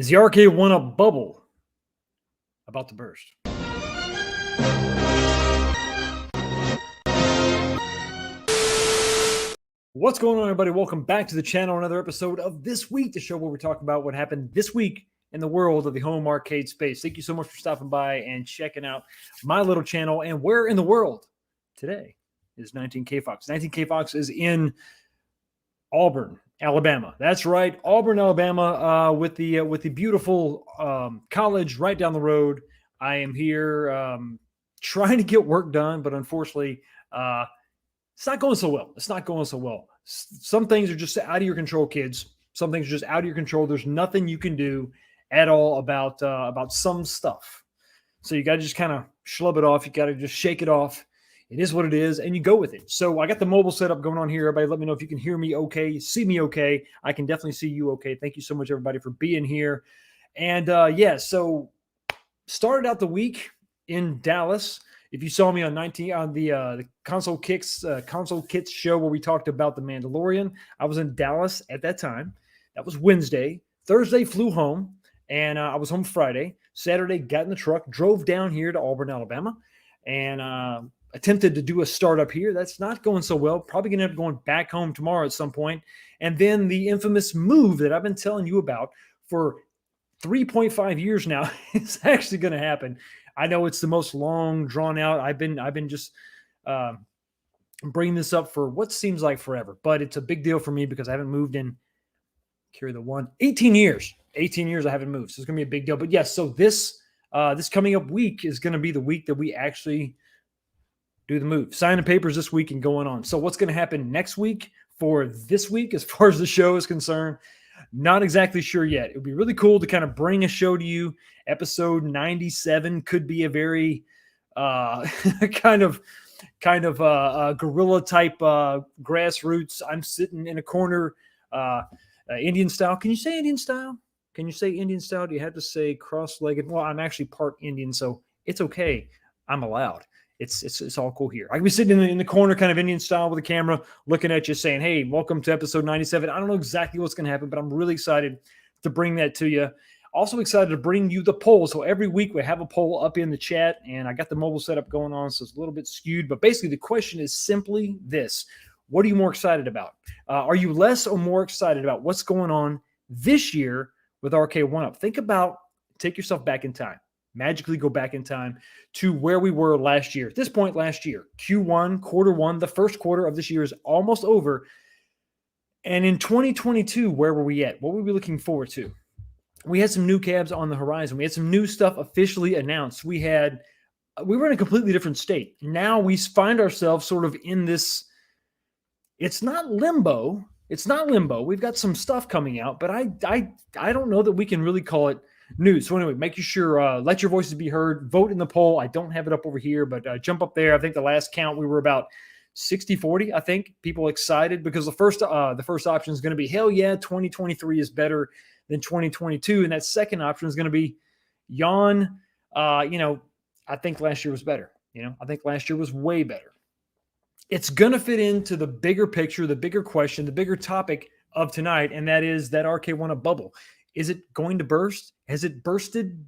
Is the Arcade1up Bubble about to burst? What's going on, everybody? Welcome back to the channel. Another episode of This Week, the show where we talk about what happened this week in the world of the home arcade space. Thank you so much for stopping by and checking out my little channel. And where in the world today is 19K Fox? 19K Fox is in Auburn, Alabama. That's right, Auburn, Alabama, with the beautiful college right down the road. I am here trying to get work done, but unfortunately, it's not going so well. It's not going so well. Some things are just out of your control, kids. Some things are just out of your control. There's nothing you can do at all about some stuff. So you got to just kind of schlub it off. You got to just shake it off. It is what it is, and you go with it. So I got the mobile setup going on here. Everybody let me know if you can hear me okay, see me okay. I can definitely see you okay. Thank you so much, everybody, for being here. And yeah, so started out the week in Dallas. If you saw me on the Console Kits show where we talked about The Mandalorian, I was in Dallas at that time. That was Wednesday. Thursday, flew home, and I was home Friday. Saturday, got in the truck, drove down here to Auburn, Alabama, and attempted to do a startup here. That's not going so well. Probably going to end up going back home tomorrow at some point. And then the infamous move that I've been telling you about for 3.5 years now is actually going to happen. I know it's the most long drawn out. I've been just bringing this up for what seems like forever, but it's a big deal for me because I haven't moved in 18 years. 18 years I haven't moved. So it's going to be a big deal. But yes, so this coming up week is going to be the week that we actually do the move. Sign the papers this week and going on. So what's going to happen next week for this week as far as the show is concerned? Not exactly sure yet. It would be really cool to kind of bring a show to you. Episode 97 could be a very kind of guerrilla type grassroots. I'm sitting in a corner, Indian style. Can you say Indian style? Can you say Indian style? Do you have to say cross-legged? Well, I'm actually part Indian, so it's okay. I'm allowed. It's all cool here. I can be sitting in the corner, kind of Indian style with a camera, looking at you, saying, "Hey, welcome to episode 97." I don't know exactly what's going to happen, but I'm really excited to bring that to you. Also excited to bring you the poll. So every week we have a poll up in the chat, and I got the mobile setup going on, so it's a little bit skewed. But basically, the question is simply this: what are you more excited about? Are you less or more excited about what's going on this year with Arcade1up? Take yourself back in time. Magically go back in time to where we were last year. At this point last year, Q1, quarter one, the first quarter of this year is almost over. And in 2022, where were we at? What were we looking forward to? We had some new cabs on the horizon. We had some new stuff officially announced. We were in a completely different state. Now we find ourselves sort of in this, it's not limbo. It's not limbo. We've got some stuff coming out, but I don't know that we can really call it news. So anyway, make sure, let your voices be heard. Vote in the poll. I don't have it up over here, but jump up there. I think the last count, we were about 60-40, I think. People excited because the first option is going to be, hell yeah, 2023 is better than 2022. And that second option is going to be, yawn. I think last year was better. I think last year was way better. It's going to fit into the bigger picture, the bigger question, the bigger topic of tonight, and that is that Arcade1up Bubble. Is it going to burst? Has it bursted?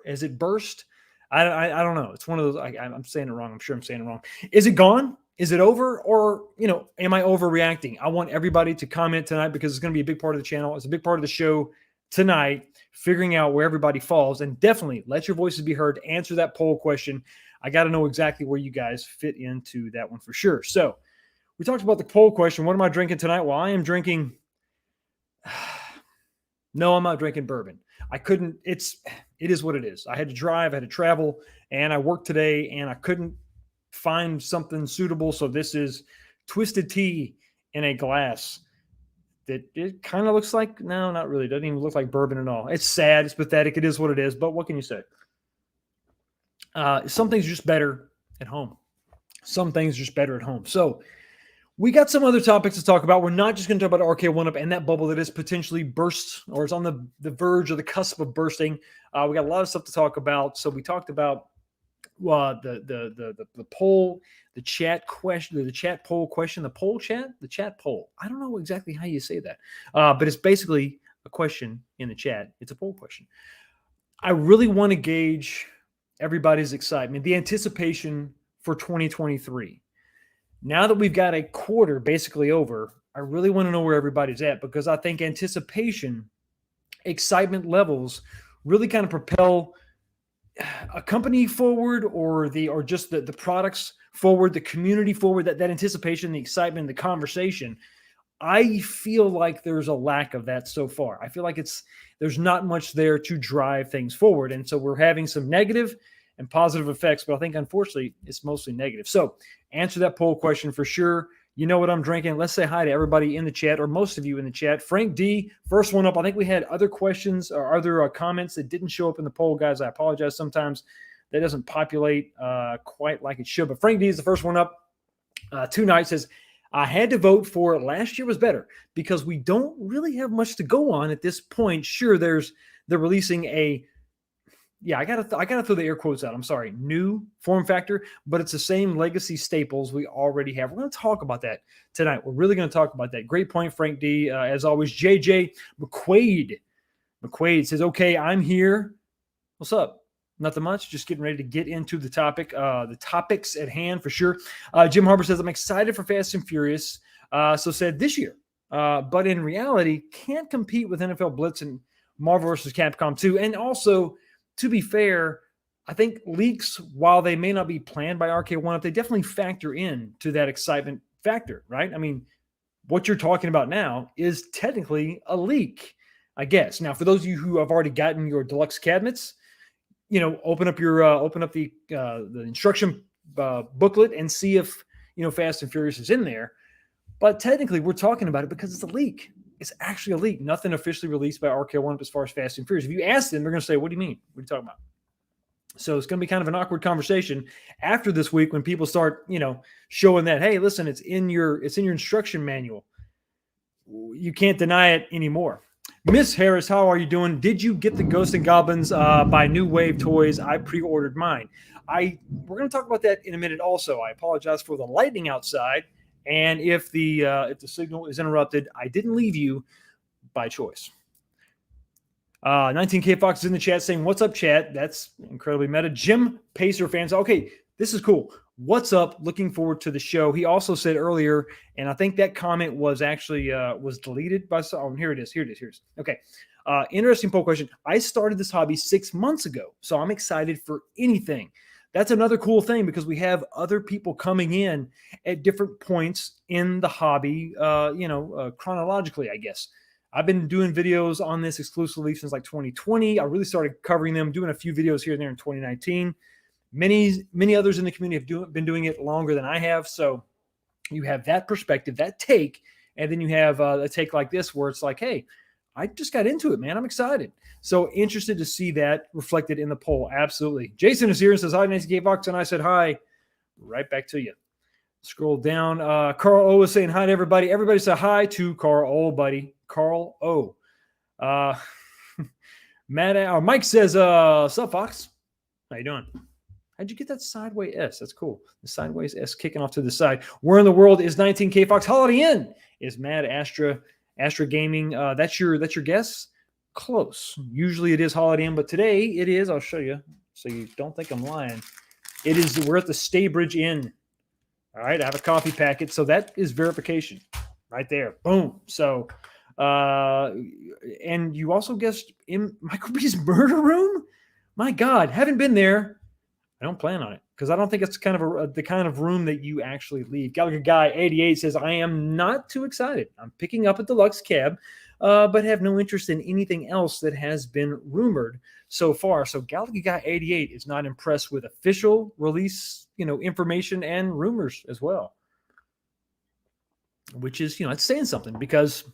Has it burst? I don't know. It's one of those. I'm saying it wrong. I'm sure I'm saying it wrong. Is it gone? Is it over? Or, am I overreacting? I want everybody to comment tonight because it's going to be a big part of the channel. It's a big part of the show tonight, figuring out where everybody falls. And definitely let your voices be heard. Answer that poll question. I got to know exactly where you guys fit into that one for sure. So we talked about the poll question. What am I drinking tonight? Well, I am drinking... No, I'm not drinking bourbon. I couldn't. It is what it is. I had to drive, I had to travel, and I worked today, and I couldn't find something suitable. So this is twisted tea in a glass that it kind of looks like, no, not really. It doesn't even look like bourbon at all. It's sad. It's pathetic. It is what it is. But what can you say? Some things are just better at home. Some things are just better at home. So we got some other topics to talk about. We're not just going to talk about Arcade1up and that bubble that is potentially burst, or it's on the verge or the cusp of bursting. We got a lot of stuff to talk about. So we talked about the poll, the chat question, the chat poll question, the chat poll. I don't know exactly how you say that, but it's basically a question in the chat. It's a poll question. I really want to gauge everybody's excitement, the anticipation for 2023. Now that we've got a quarter basically over, I really want to know where everybody's at, because I think anticipation, excitement levels really kind of propel a company forward, or just the products forward, the community forward, that anticipation, the excitement, the conversation. I feel like there's a lack of that so far. I feel like there's not much there to drive things forward. And so we're having some negative and positive effects, but I think unfortunately it's mostly negative. So answer that poll question for sure. You know what I'm drinking. Let's say hi to everybody in the chat, or most of you in the chat. Frank D, first one up. I think we had other questions or other comments that didn't show up in the poll, guys. I apologize. Sometimes that doesn't populate quite like it should. But Frank D is the first one up. Two Nights says, I had to vote for last year was better because we don't really have much to go on at this point. Sure, they're releasing I gotta throw the air quotes out. I'm sorry, new form factor, but it's the same legacy staples we already have. We're going to talk about that tonight. We're really going to talk about that. Great point, Frank D. As always, JJ McQuaid says, "Okay, I'm here. What's up? Nothing much. Just getting ready to get into the topics at hand for sure." Jim Harper says, "I'm excited for Fast and Furious." So said this year, but in reality, can't compete with NFL Blitz and Marvel vs. Capcom 2, and also." To be fair, I think leaks, while they may not be planned by Arcade1up, they definitely factor in to that excitement factor, right? I mean, what you're talking about now is technically a leak, I guess. Now, for those of you who have already gotten your deluxe cabinets, open up the instruction booklet and see if Fast and Furious is in there. But technically, we're talking about it because it's a leak. It's actually a leak. Nothing officially released by Arcade1up as far as Fast and Furious. If you ask them, they're going to say, "What do you mean? What are you talking about?" So it's going to be kind of an awkward conversation after this week when people start, showing that, hey, listen, it's in your instruction manual. You can't deny it anymore. Miss Harris, how are you doing? Did you get the Ghosts and Goblins by New Wave Toys? I pre-ordered mine. We're going to talk about that in a minute. Also, I apologize for the lightning outside. And if the signal is interrupted, I didn't leave you by choice. 19K Fox is in the chat saying, "What's up, chat?" That's incredibly meta. Jim Pacer fans. Okay, this is cool. What's up? Looking forward to the show. He also said earlier, and I think that comment was actually was deleted by some. Oh, here it is. Okay. Interesting poll question. I started this hobby 6 months ago, so I'm excited for anything. That's another cool thing because we have other people coming in at different points in the hobby, chronologically, I guess. I've been doing videos on this exclusively since like 2020. I really started covering them, doing a few videos here and there in 2019. Many others in the community have been doing it longer than I have. So you have that perspective, that take, and then you have a take like this where it's like, hey, I just got into it, man. I'm excited. So interested to see that reflected in the poll. Absolutely. Jason is here and says, "Hi, Nancy K. Fox." And I said, "Hi." Right back to you. Scroll down. Carl O is saying hi to everybody. Everybody say hi to Carl O, buddy. Carl O. Mike says, "Sup, Fox? How you doing? How'd you get that sideways S? That's cool. The sideways S kicking off to the side. Where in the world is 19K Fox? Holiday Inn is Mad Astra Gaming. That's your guess? Close. Usually it is Holiday Inn, but today it is. I'll show you so you don't think I'm lying. It is. We're at the Staybridge Inn. All right. I have a coffee packet, so that is verification right there. Boom. So, and you also guessed in Michael B's murder room. My God, haven't been there. I don't plan on it because I don't think it's kind of the kind of room that you actually leave. Gallagher Guy 88 says, "I am not too excited. I'm picking up a deluxe cab, but have no interest in anything else that has been rumored so far." So Gallagher Guy 88 is not impressed with official release, information and rumors as well, which is, it's saying something because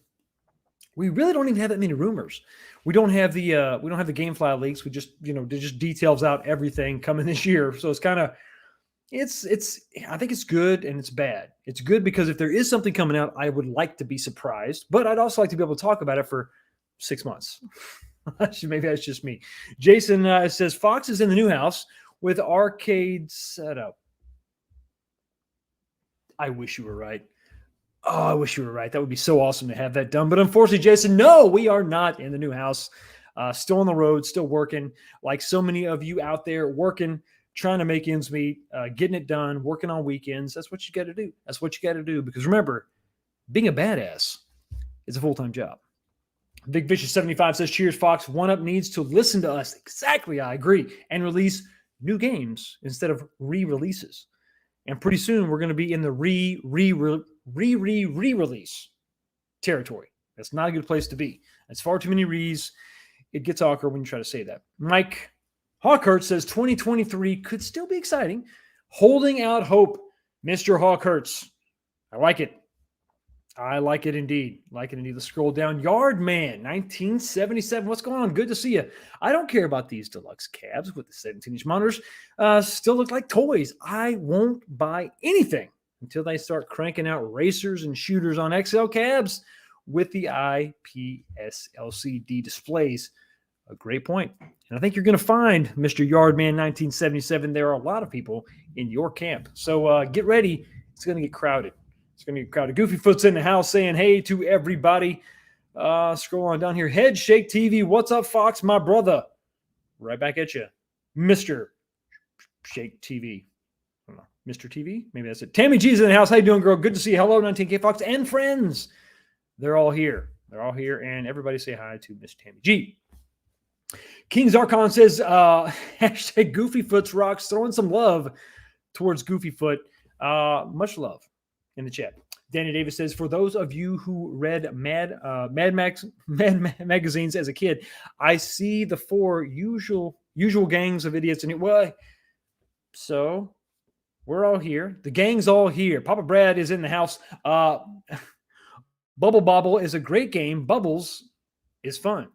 we really don't even have that many rumors. We don't have the GameFly leaks. We just, it just details out everything coming this year. So it's kind of, I think it's good and it's bad. It's good because if there is something coming out, I would like to be surprised, but I'd also like to be able to talk about it for 6 months. Maybe that's just me. Jason says, "Fox is in the new house with arcade setup." I wish you were right. Oh, I wish you were right. That would be so awesome to have that done. But unfortunately, Jason, no, we are not in the new house. Still on the road, still working. Like so many of you out there working, trying to make ends meet, getting it done, working on weekends. That's what you got to do. That's what you got to do. Because remember, being a badass is a full-time job. Big Vicious 75 says, cheers, Fox. 1UP needs to listen to us. Exactly, I agree. And release new games instead of re-releases. And pretty soon we're going to be in the re-release territory. That's not a good place to be. That's far too many re's. It gets awkward when you try to say that. Mike Hawkhurst says 2023 could still be exciting. Holding out hope, Mr. Hawkhurst. I like it. I like it indeed. Like it indeed. Let's scroll down. Yardman, 1977. What's going on? Good to see you. I don't care about these deluxe cabs with the 17-inch monitors. Still look like toys. I won't buy anything until they start cranking out racers and shooters on XL cabs with the IPS LCD displays. A great point. And I think you're going to find, Mr. Yardman 1977, there are a lot of people in your camp. So get ready. It's going to get crowded. It's going to get crowded. Goofyfoot's in the house saying hey to everybody. Scroll on down here. HeadshakeTV. What's up, Fox? My brother. Right back at you. Mr. Shake TV. I don't know. Mr. TV? Maybe that's it. Tammy G's in the house. How you doing, girl? Good to see you. Hello, 19K Fox and friends. They're all here. They're all here. And everybody say hi to Miss Tammy G. King Zarkon says, hashtag Goofyfoot's rocks. Throwing some love towards Goofyfoot. Much love in the chat. Danny Davis says, for those of you who read Mad magazines as a kid, I see the four usual gangs of idiots. And well, so we're all here. The gang's all here. Papa Brad is in the house. Bubble Bobble is a great game. Bubbles is fun,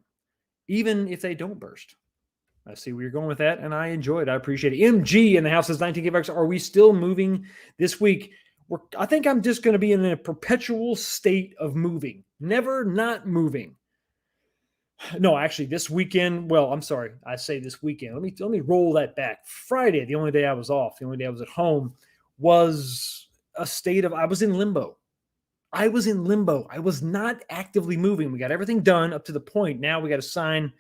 even if they don't burst. I see where you're going with that, and I enjoy it. I appreciate it. MG in the house says 19 givebacks. Are we still moving this week? I think I'm just going to be in a perpetual state of moving, never not moving. No, actually, this weekend. Well, I'm sorry. I say this weekend. Let me roll that back. Friday, the only day I was off, the only day I was at home, was a state of I was in limbo. I was in limbo. I was not actively moving. We got everything done up to the point. Now we got to sign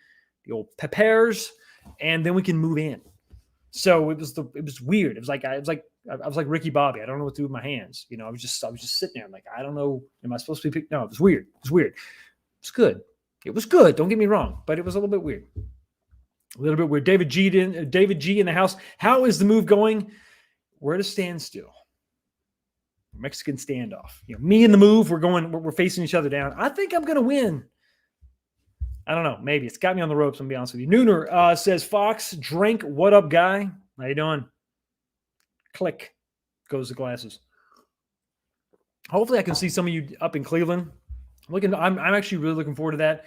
the old papers, and then we can move in. So it was weird. It was like I was like Ricky Bobby. I don't know what to do with my hands. You know, I was just sitting there. I'm like, I don't know. Am I supposed to be picked? No, it was weird. It was weird. It's good. It was good. Don't get me wrong, but it was a little bit weird. A little bit weird. David G in the house. How is the move going? We're at a standstill. Mexican standoff. You know, me and the move. We're facing each other down. I think I'm going to win. I don't know. Maybe it's got me on the ropes. I'm gonna be honest with you. Nooner says, Fox, drink. What up, guy? How you doing? Click goes the glasses. Hopefully I can see some of you up in Cleveland. I'm actually really looking forward to that.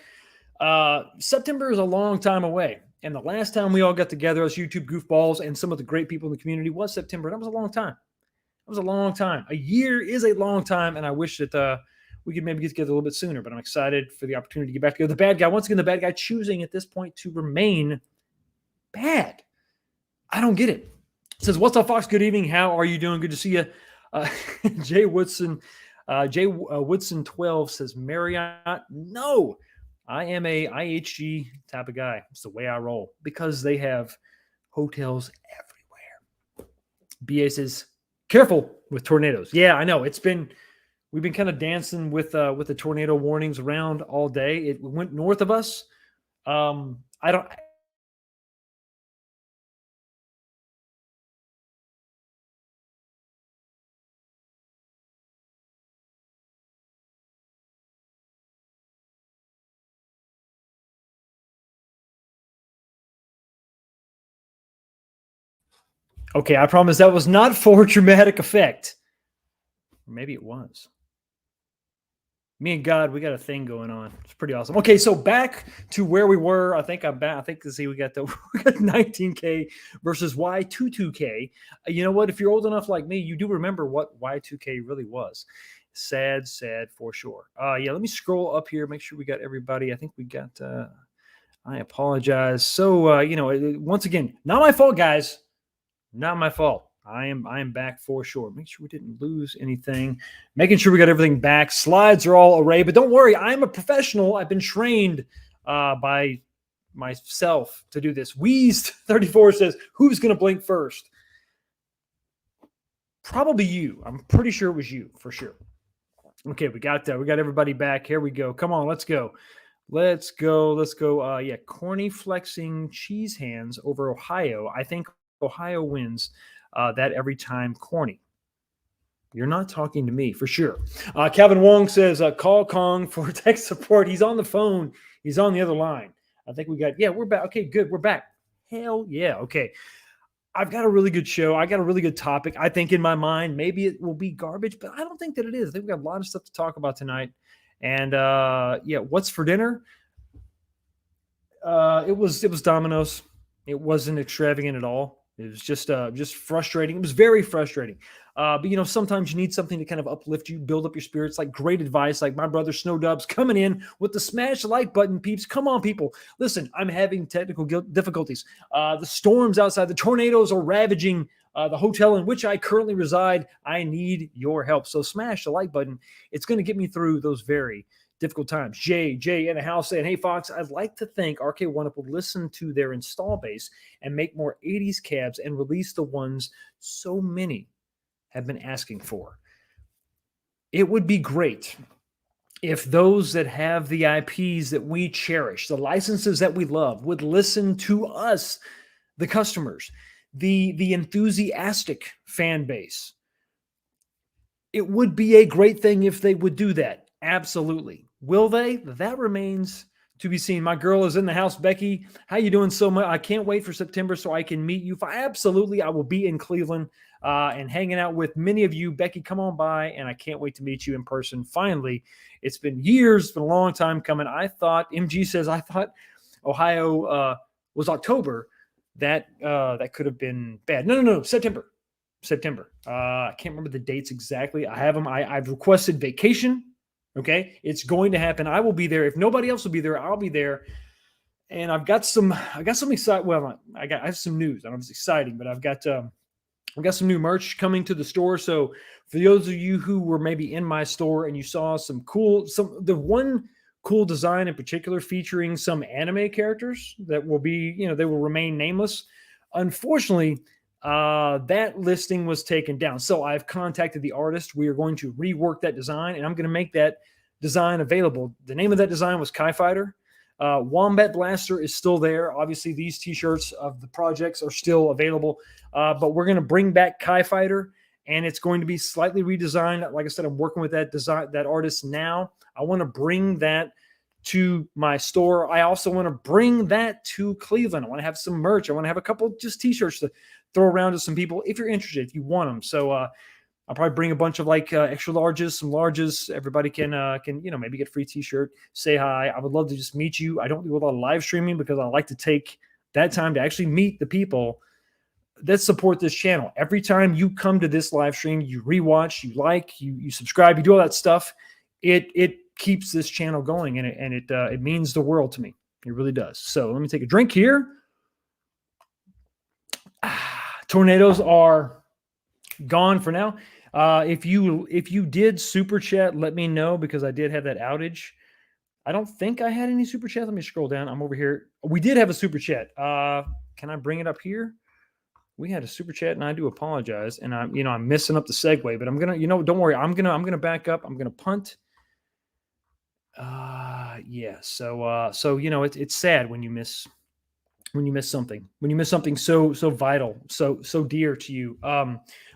September is a long time away. And the last time we all got together as YouTube goofballs and some of the great people in the community was September. That was a long time. It was a long time. A year is a long time. And I wish that we could maybe get together a little bit sooner, but I'm excited for the opportunity to get back together. The bad guy, once again, the bad guy choosing at this point to remain bad. I don't get it. It says, what's up, Fox? Good evening. How are you doing? Good to see you. Jay Woodson, Woodson 12 says, Marriott. No, I am a IHG type of guy. It's the way I roll because they have hotels everywhere. BA says, careful with tornadoes. Yeah, I know. We've been kind of dancing with the tornado warnings around all day. It went north of us. I don't. Okay, I promise that was not for dramatic effect. Maybe it was. Me and God, we got a thing going on. It's pretty awesome. Okay, so back to where we were. I think to see we got 19K versus Y22K. You know what? If you're old enough like me, you do remember what Y2K really was. Sad for sure. Yeah, let me scroll up here, make sure we got everybody. I think we got I apologize. So once again, not my fault, guys. Not my fault. I am back for sure. Make sure we didn't lose anything. Making sure we got everything back. Slides are all arrayed, but don't worry. I'm a professional. I've been trained by myself to do this. Wheezed34 says, who's going to blink first? Probably you. I'm pretty sure it was you for sure. Okay, we got that. We got everybody back. Here we go. Come on, let's go. Let's go. Yeah, corny flexing cheese hands over Ohio. I think Ohio wins that every time. Corny. You're not talking to me for sure. Calvin Wong says, call Kong for tech support. He's on the phone. He's on the other line. I think we're back. Okay, good. We're back. Hell yeah. Okay. I've got a really good show. I got a really good topic. I think in my mind, maybe it will be garbage, but I don't think that it is. I think we got a lot of stuff to talk about tonight. And yeah, what's for dinner? It was Domino's. It wasn't extravagant at all. It was just frustrating. It was very frustrating. But sometimes you need something to kind of uplift you, build up your spirits. Like great advice, like my brother Snow Dubs coming in with the smash like button, peeps. Come on, people. Listen, I'm having technical difficulties. The storms outside, the tornadoes are ravaging the hotel in which I currently reside. I need your help. So smash the like button. It's going to get me through those very difficult times. Jay in the house saying, hey, Fox, I'd like to think Arcade1up will listen to their install base and make more 80s cabs and release the ones so many have been asking for. It would be great if those that have the IPs that we cherish, the licenses that we love, would listen to us, the customers, the enthusiastic fan base. It would be a great thing if they would do that. Absolutely. Will they? That remains to be seen. My girl is in the house. Becky, how you doing so much? I can't wait for September so I can meet you. Absolutely, I will be in Cleveland and hanging out with many of you. Becky, come on by, and I can't wait to meet you in person. Finally, it's been years. It's been a long time coming. MG says, I thought Ohio was October. That could have been bad. No, September. I can't remember the dates exactly. I have them. I've requested vacation. Okay, it's going to happen. I will be there. If nobody else will be there, I'll be there. And I've got some exciting. Well, I have some news. I don't know if it's exciting, but I've got some new merch coming to the store. So for those of you who were maybe in my store and you saw the one cool design in particular featuring some anime characters that will be, they will remain nameless. Unfortunately, that listing was taken down. So I've contacted the artist. We are going to rework that design, and I'm going to make that design available. The name of that design was Kai Fighter. Wombat Blaster is still there. Obviously, these t-shirts of the projects are still available, but we're going to bring back Kai Fighter, and it's going to be slightly redesigned. Like I said, I'm working with that artist now. I want to bring that to my store. I also want to bring that to Cleveland. I want to have some merch. I want to have a couple just t-shirts to throw around to some people if you're interested, if you want them. So I'll probably bring a bunch of extra larges, some larges. Everybody can maybe get a free t-shirt, say hi. I would love to just meet you. I don't do a lot of live streaming because I like to take that time to actually meet the people that support this channel. Every time you come to this live stream, you rewatch, you like, you subscribe, you do all that stuff. It keeps this channel going, and it means the world to me. It really does. So let me take a drink here. Tornadoes are gone for now. If you did super chat, let me know, because I did have that outage. I don't think I had any super chat. Let me scroll down. I'm over here. We did have a super chat. Can I bring it up here? We had a super chat, and I do apologize. And I'm messing up the segue, but I'm gonna, don't worry. I'm gonna back up. I'm gonna punt. Yeah. So it's sad when you miss something so vital, so dear to you.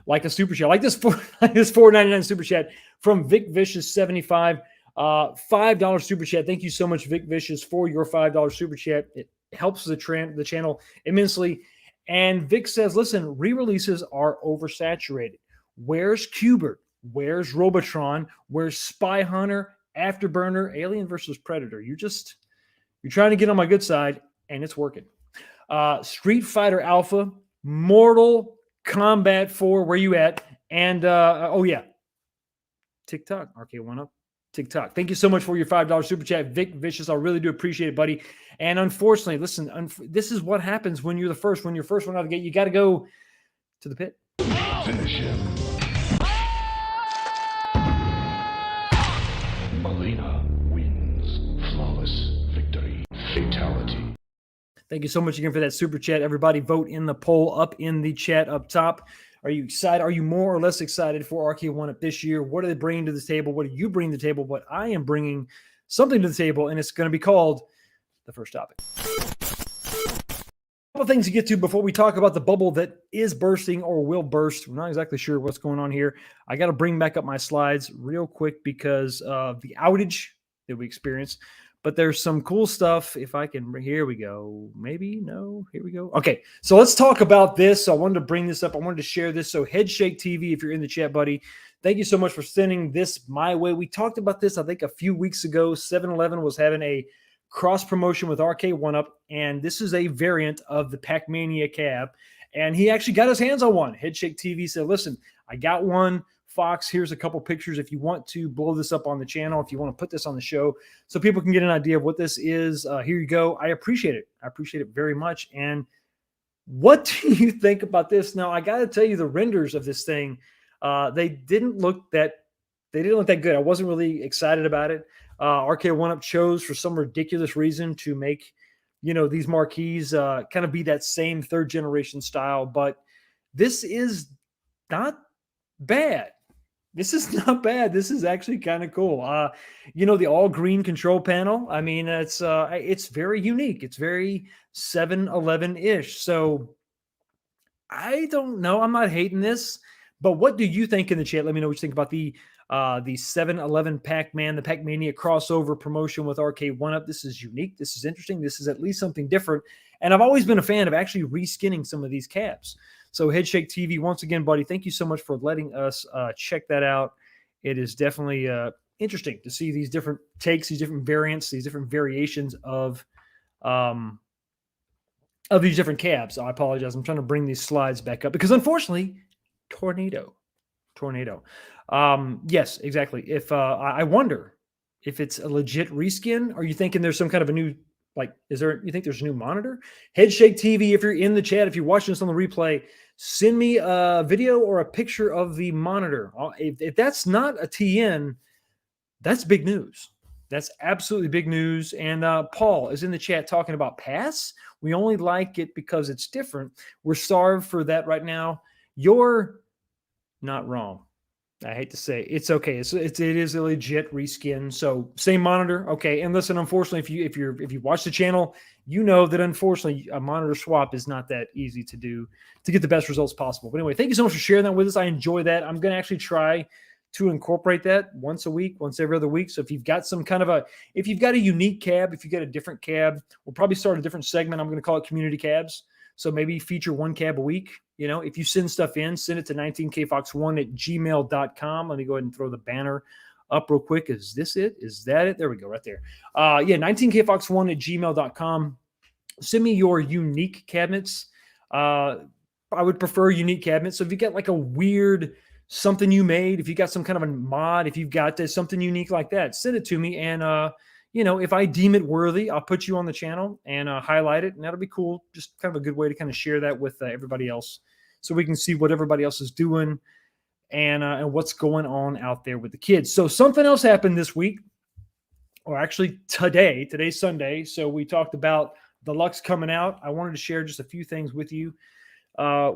Like a super chat, like this $4.99 super chat from Vic Vicious 75, $5 super chat. Thank you so much, Vic Vicious, for your $5 super chat. It helps the channel immensely. And Vic says, listen, re-releases are oversaturated. Where's Qbert? Where's Robotron? Where's Spy Hunter? Afterburner? Alien versus Predator? You're trying to get on my good side, and it's working. Street Fighter Alpha, Mortal Kombat 4, where you at? And TikTok, Arcade1up, TikTok. Thank you so much for your $5 super chat, Vic Vicious. I really do appreciate it, buddy. And unfortunately, listen, this is what happens when you're the first. When you're first one out of the gate, you got to go to the pit. Finish him. Melina wins. Flawless victory. Fatality. Thank you so much again for that super chat. Everybody vote in the poll up in the chat up top. Are you excited? Are you more or less excited for Arcade1up this year? What are they bringing to the table? What do you bring to the table? What I am bringing something to the table, and it's going to be called the first topic. A couple things to get to before we talk about the bubble that is bursting or will burst. We're not exactly sure what's going on here. I got to bring back up my slides real quick because of the outage that we experienced. But there's some cool stuff. If I can, here we go. Maybe, no, here we go. Okay, so let's talk about this. So I wanted to bring this up. I wanted to share this. So HeadshakeTV, if you're in the chat, buddy, thank you so much for sending this my way. We talked about this, I think, a few weeks ago. 7-Eleven was having a cross promotion with Arcade1up, and this is a variant of the Pac-Mania cab. And he actually got his hands on one. HeadshakeTV said, listen, I got one. Fox, here's a couple pictures if you want to blow this up on the channel, if you want to put this on the show so people can get an idea of what this is. Here you go. I appreciate it. I appreciate it very much. And what do you think about this? Now, I got to tell you, the renders of this thing, they didn't look that good. I wasn't really excited about it. Arcade1up chose for some ridiculous reason to make, these marquees kind of be that same third generation style, but this is not bad. This is not bad. This is actually kind of cool. The all green control panel. I mean, it's very unique. It's very 7-Eleven-ish. So I don't know. I'm not hating this, but what do you think in the chat? Let me know what you think about the 7-Eleven Pac-Man, the Pac-Mania crossover promotion with Arcade1up. This is unique. This is interesting. This is at least something different. And I've always been a fan of actually reskinning some of these cabs. So HeadshakeTV, once again, buddy, thank you so much for letting us check that out. It is definitely interesting to see these different takes, these different variants, these different variations of these different cabs. I apologize. I'm trying to bring these slides back up because, unfortunately, tornado. Yes, exactly. If I wonder if it's a legit reskin. Are you thinking there's some kind of a new, you think there's a new monitor? HeadshakeTV, if you're in the chat, if you're watching this on the replay, send me a video or a picture of the monitor. If that's not a TN, that's big news. That's absolutely big news. And Paul is in the chat talking about pass. We only like it because it's different. We're starved for that right now. You're not wrong. I hate to say it's okay. It is a legit reskin. So same monitor. Okay. And listen, unfortunately, if you watch the channel, you know that unfortunately a monitor swap is not that easy to do to get the best results possible. But anyway, thank you so much for sharing that with us. I enjoy that. I'm going to actually try to incorporate that once a week, once every other week. So if you've got if you've got a unique cab, if you got a different cab, we'll probably start a different segment. I'm going to call it community cabs. So maybe feature one cab a week. If you send stuff in, send it to 19kfox1@gmail.com. Let me go ahead and throw the banner up real quick. Is this it? Is that it? There we go, right there. 19kfox1@gmail.com. Send me your unique cabinets. I would prefer unique cabinets. So if you got like a weird something you made, if you got some kind of a mod, if you've got something unique like that, send it to me. And, if I deem it worthy, I'll put you on the channel and highlight it. And that'll be cool. Just kind of a good way to kind of share that with everybody else so we can see what everybody else is doing and what's going on out there with the kids. So something else happened this week, or actually today. Today's Sunday. So we talked about Deluxe coming out. I wanted to share just a few things with you.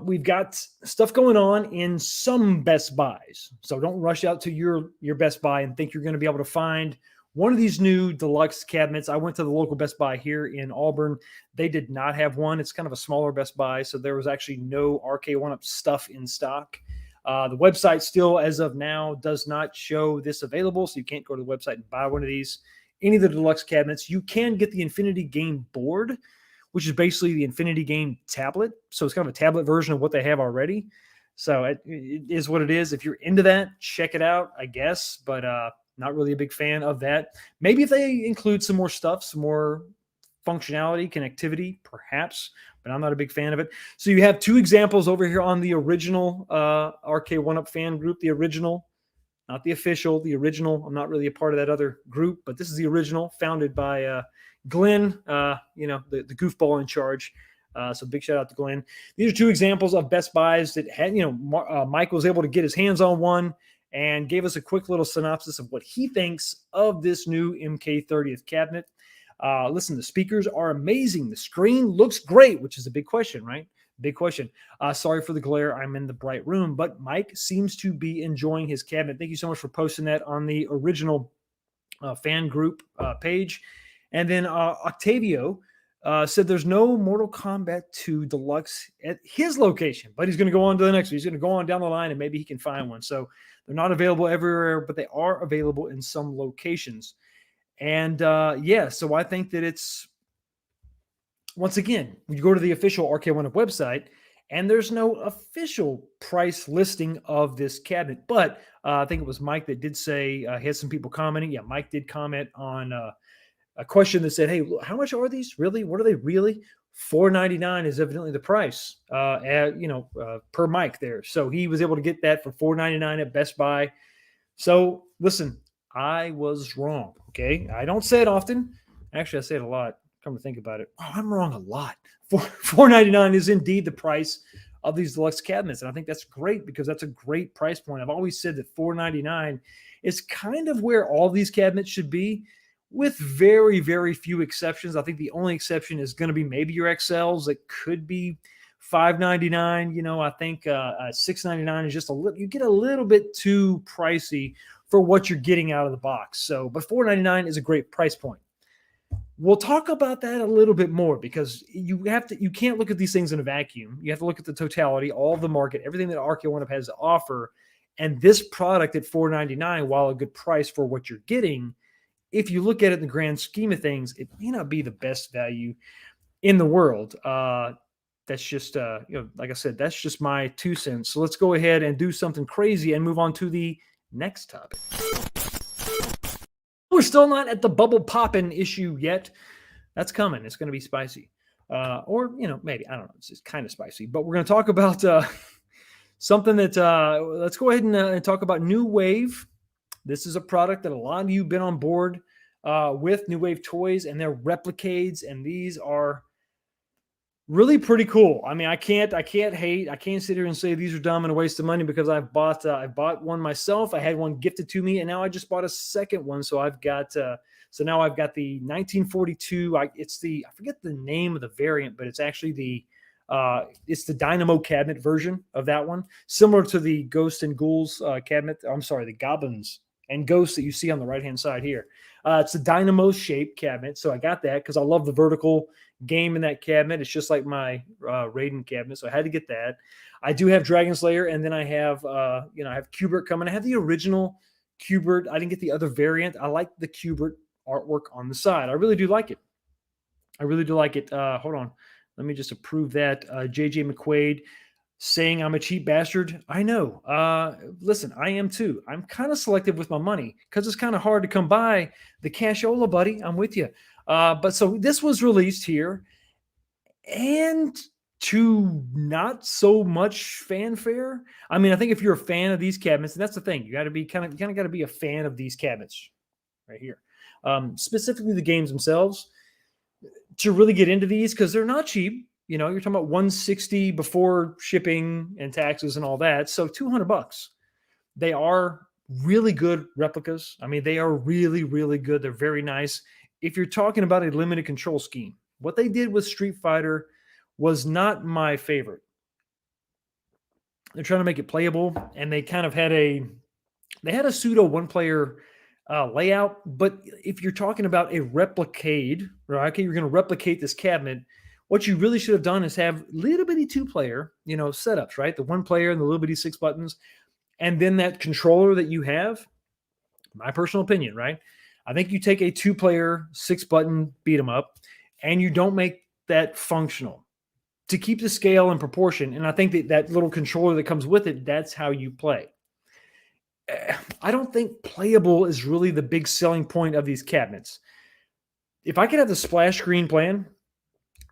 We've got stuff going on in some Best Buys. So don't rush out to your Best Buy and think you're going to be able to find one of these new Deluxe cabinets. I went to the local Best Buy here in Auburn. They did not have one. It's kind of a smaller Best Buy, so there was actually no Arcade1up stuff in stock. The website still, as of now, does not show this available, so you can't go to the website and buy one of these. Any of the Deluxe cabinets. You can get the Infinity Game board, which is basically the Infinity Game tablet. So it's kind of a tablet version of what they have already. So it is what it is. If you're into that, check it out, I guess. But not really a big fan of that. Maybe if they include some more stuff, some more functionality, connectivity, perhaps, but I'm not a big fan of it. So you have two examples over here on the original Arcade1up fan group, the original, not the official, the original. I'm not really a part of that other group, but this is the original, founded by Glenn, the goofball in charge. So big shout out to Glenn. These are two examples of Best Buys that had, Mike was able to get his hands on one and gave us a quick little synopsis of what he thinks of this new MK30th cabinet. Listen, the speakers are amazing. The screen looks great, which is a big question, right? Big question. Sorry for the glare. I'm in the bright room, but Mike seems to be enjoying his cabinet. Thank you so much for posting that on the original fan group page. And then Octavio said there's no Mortal Kombat 2 Deluxe at his location, but he's going to go on to the next one. He's going to go on down the line and maybe he can find one. So they're not available everywhere, but they are available in some locations. And so I think that it's, once again, you go to the official Arcade1up website and there's no official price listing of this cabinet. But I think it was Mike that did say, he had some people commenting. Yeah, Mike did comment on a question that said, hey, how much are these really? What are they really? $499 is evidently the price per Mike there. So he was able to get that for $499 at Best Buy. So listen, I was wrong. Okay. I don't say it often. Actually, I say it a lot. Come to think about it. Oh, I'm wrong a lot. $499 is indeed the price of these deluxe cabinets. And I think that's great because that's a great price point. I've always said that $499 is kind of where all these cabinets should be, with very, very few exceptions. I think the only exception is going to be maybe your XLs that could be $599. I think $699 is just you get a little bit too pricey for what you're getting out of the box. So, but $499 is a great price point. We'll talk about that a little bit more because you can't look at these things in a vacuum. You have to look at the totality, all of the market, everything that Arcade1up has to offer. And this product at $499, while a good price for what you're getting, if you look at it in the grand scheme of things, it may not be the best value in the world. That's just, like I said, that's just my 2 cents. So let's go ahead and do something crazy and move on to the next topic. We're still not at the bubble popping issue yet. That's coming. It's going to be spicy. Maybe, I don't know. It's just kind of spicy. But we're going to talk about something that, let's go ahead and talk about New Wave. This is a product that a lot of you have been on board with, New Wave Toys, and their Replicades, and these are really pretty cool. I mean, I can't hate. I can't sit here and say these are dumb and a waste of money because I bought one myself. I had one gifted to me, and now I just bought a second one. So I've got now I've got the 1942. I forget the name of the variant, but it's actually it's the Dynamo cabinet version of that one, similar to the Ghost and Ghouls cabinet. I'm sorry, the Goblins and Ghosts that you see on the right-hand side here. It's a Dynamo shaped cabinet. So I got that because I love the vertical game in that cabinet. It's just like my Raiden cabinet. So I had to get that. I do have Dragon Slayer, and then I have, I have Qbert coming. I have the original Qbert. I didn't get the other variant. I like the Qbert artwork on the side. I really do like it. Hold on. Let me just approve that. JJ McQuaid saying I'm a cheap bastard. I know. Listen, I am too. I'm kind of selective with my money because it's kind of hard to come by the cashola, buddy. I'm with you. But so this was released here, and to not so much fanfare. I mean, I think if you're a fan of these cabinets, and that's the thing, you got to be kind of got to be a fan of these cabinets right here, specifically the games themselves, to really get into these because they're not cheap. You're talking about $160 before shipping and taxes and all that. So $200. They are really good replicas. I mean, they are really, really good. They're very nice. If you're talking about a limited control scheme, what they did with Street Fighter was not my favorite. They're trying to make it playable, and they kind of had a pseudo one-player layout. But if you're talking about a replicade, right? Okay, you're going to replicate this cabinet. What you really should have done is have little bitty 2-player, setups, right? The 1-player and the little bitty 6 buttons, and then that controller that you have. My personal opinion, right? I think you take a 2-player 6-button beat 'em up, and you don't make that functional to keep the scale and proportion. And I think that little controller that comes with it, that's how you play. I don't think playable is really the big selling point of these cabinets. If I could have the splash screen plan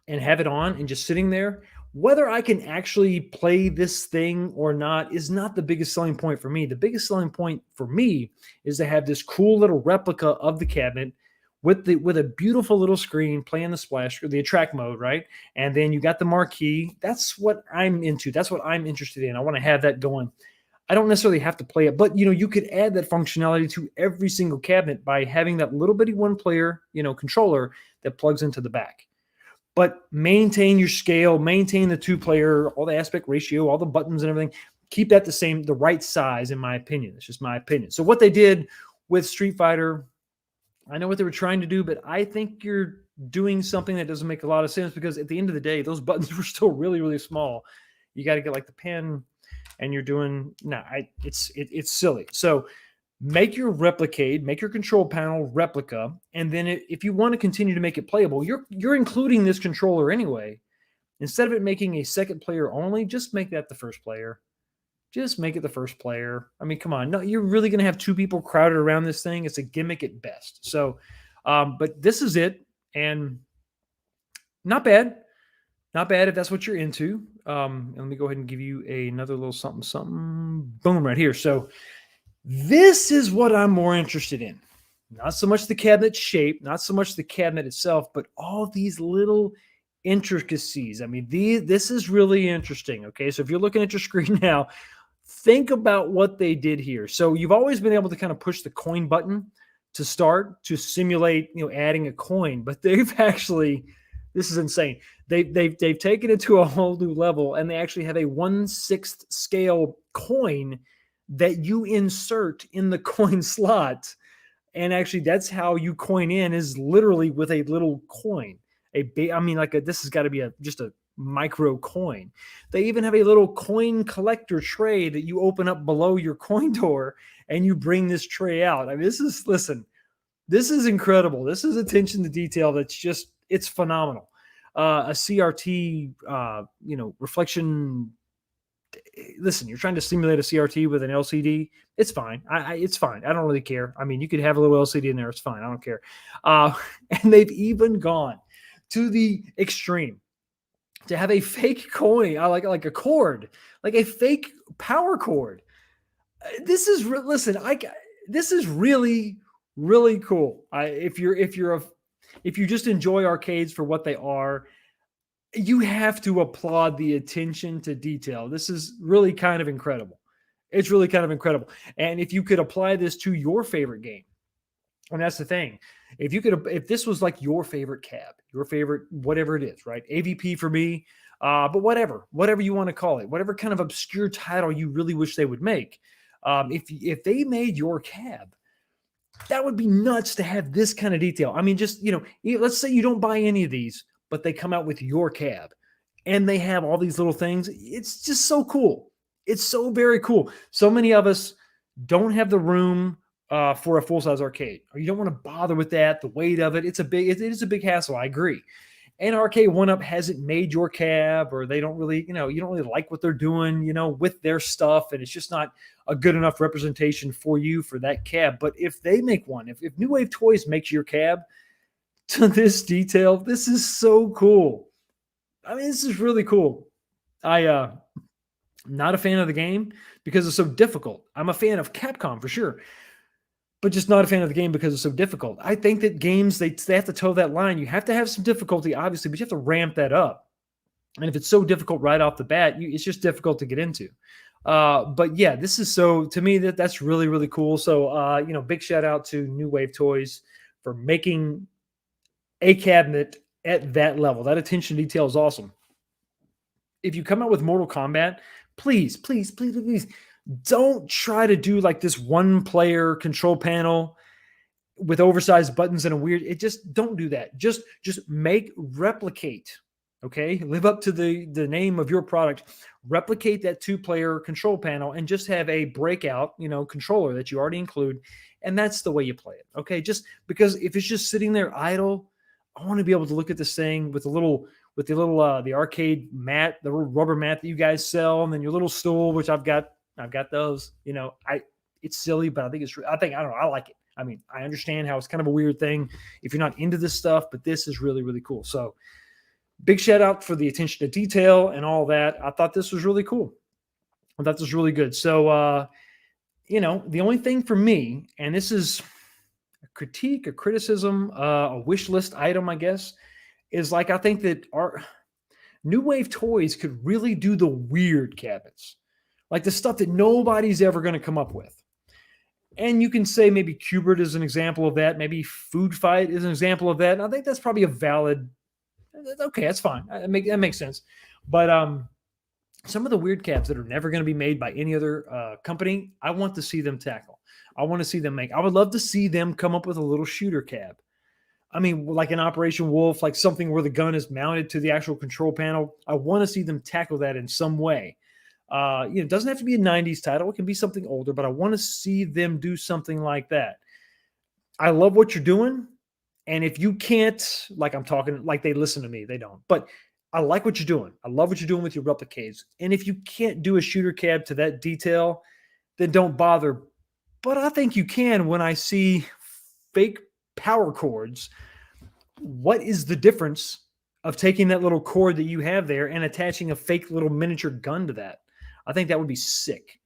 and have it on and just sitting there, whether I can actually play this thing or not is not the biggest selling point for me. The biggest selling point for me is to have this cool little replica of the cabinet with a beautiful little screen playing the splash or the attract mode, right? And then you got the marquee. That's what I'm into. That's what I'm interested in. I want to have that going. I don't necessarily have to play it, but you could add that functionality to every single cabinet by having that little bitty one player, controller that plugs into the back. But maintain your scale, maintain the 2-player, all the aspect ratio, all the buttons and everything. Keep that the right size, in my opinion. It's just my opinion. So what they did with Street Fighter, I know what they were trying to do, but I think you're doing something that doesn't make a lot of sense, because at the end of the day, those buttons were still really, really small. You got to get like the pen, and you're doing it's silly. So make your control panel replica, and then if you want to continue to make it playable, you're including this controller anyway. Instead of it making a second player only, just make that the first player. Just make it the first player. I mean, come on. No, you're really going to have 2 people crowded around this thing. It's a gimmick at best. So, but this is it. And not bad. Not bad if that's what you're into. Let me go ahead and give you another little something. Boom, right here. So this is what I'm more interested in. Not so much the cabinet shape, not so much the cabinet itself, but all these little intricacies. I mean, this is really interesting. Okay, so if you're looking at your screen now, think about what they did here. So you've always been able to kind of push the coin button to start to simulate, adding a coin, but they've actually, this is insane. They've taken it to a whole new level, and they actually have a 1/6 scale coin that you insert in the coin slot. And actually, that's how you coin in, is literally with a little coin. This has got to be just a micro coin. They even have a little coin collector tray that you open up below your coin door, and you bring this tray out. I mean, this is incredible. This is attention to detail. It's phenomenal. A CRT, reflection. Listen, you're trying to simulate a CRT with an LCD. It's fine. It's fine. I don't really care. I mean, you could have a little LCD in there. It's fine. I don't care. And they've even gone to the extreme to have a fake coin, like a cord, like a fake power cord. This is this is really, really cool. If you just enjoy arcades for what they are, you have to applaud the attention to detail. This is really kind of incredible. It's really kind of incredible. And if you could apply this to your favorite game, and that's the thing, if this was like your favorite cab, your favorite, whatever it is, right? AVP for me, but whatever you want to call it, whatever kind of obscure title you really wish they would make. If they made your cab, that would be nuts to have this kind of detail. I mean, just, let's say you don't buy any of these, but they come out with your cab and they have all these little things. It's just so cool. It's so very cool. So many of us don't have the room for a full-size arcade, or you don't want to bother with that, the weight of it. It is a big hassle. I agree. And Arcade1up hasn't made your cab, or they don't really, you don't really like what they're doing, with their stuff. And it's just not a good enough representation for you for that cab. But if they make one, if New Wave Toys makes your cab to this detail, this is so cool. I mean, this is really cool. Not a fan of the game because it's so difficult. I'm a fan of Capcom for sure, but just not a fan of the game because it's so difficult. I think that games, they have to toe that line. You have to have some difficulty, obviously, but you have to ramp that up. And if it's so difficult right off the bat, it's just difficult to get into. But yeah, this is to me, that's really, really cool. So, big shout out to New Wave Toys for making a cabinet at that level. That attention to detail is awesome. If you come out with Mortal Kombat, please don't try to do like this one player control panel with oversized buttons and just don't do that. Just replicate. Okay. Live up to the name of your product, replicate that 2-player control panel and just have a breakout, controller that you already include. And that's the way you play it. Okay. Just because if it's just sitting there idle, I want to be able to look at this thing with the arcade mat, the little rubber mat that you guys sell, and then your little stool, which I've got those. It's silly, but I don't know, I like it. I mean, I understand how it's kind of a weird thing if you're not into this stuff, but this is really, really cool. So big shout out for the attention to detail and all that. I thought this was really cool. I thought this was really good. So, the only thing for me, and this is critique, a criticism, a wish list item, I guess, is like I think that our New Wave toys could really do the weird cabinets, like the stuff that nobody's ever going to come up with. And you can say maybe Cubert is an example of that. Maybe Food Fight is an example of that. And I think that's probably a valid. Okay, that's fine. That makes sense. But some of the weird cabs that are never going to be made by any other company, I want to see them tackle. I want to see them make. I would love to see them come up with a little shooter cab. I mean, like an Operation Wolf, like something where the gun is mounted to the actual control panel. I want to see them tackle that in some way. It doesn't have to be a 90s title. It can be something older, but I want to see them do something like that. I love what you're doing. And if you can't, like I'm talking, like they listen to me, they don't. But I like what you're doing. I love what you're doing with your replicades. And if you can't do a shooter cab to that detail, then don't bother. But I think you can when I see fake power cords. What is the difference of taking that little cord that you have there and attaching a fake little miniature gun to that? I think that would be sick.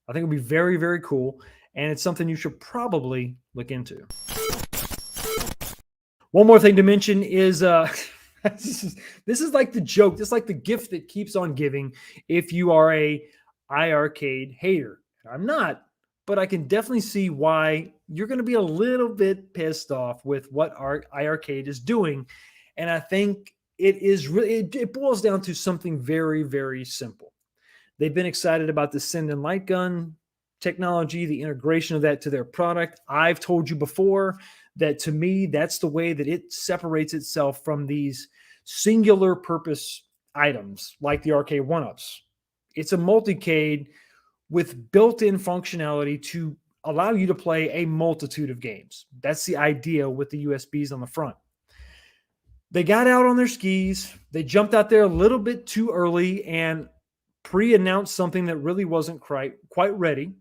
I think it would be very, very cool. And it's something you should probably look into. One more thing to mention is this is like the joke. This is like the gift that keeps on giving if you are a iArcade hater. I'm not, but I can definitely see why you're going to be a little bit pissed off with what iArcade is doing. And I think it is really, it boils down to something very, very simple. They've been excited about the send and light gun technology, the integration of that to their product. I've told you before that to me, that's the way that it separates itself from these singular purpose items like the Arcade1ups. It's a multicade with built-in functionality to allow you to play a multitude of games. That's the idea with the USBs on the front. They got out on their skis. They jumped out there a little bit too early and pre-announced something that really wasn't quite ready.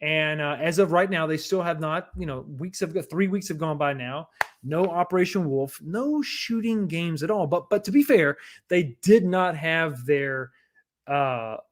And as of right now, they still have not, 3 weeks have gone by now. No Operation Wolf, no shooting games at all. But to be fair, they did not have their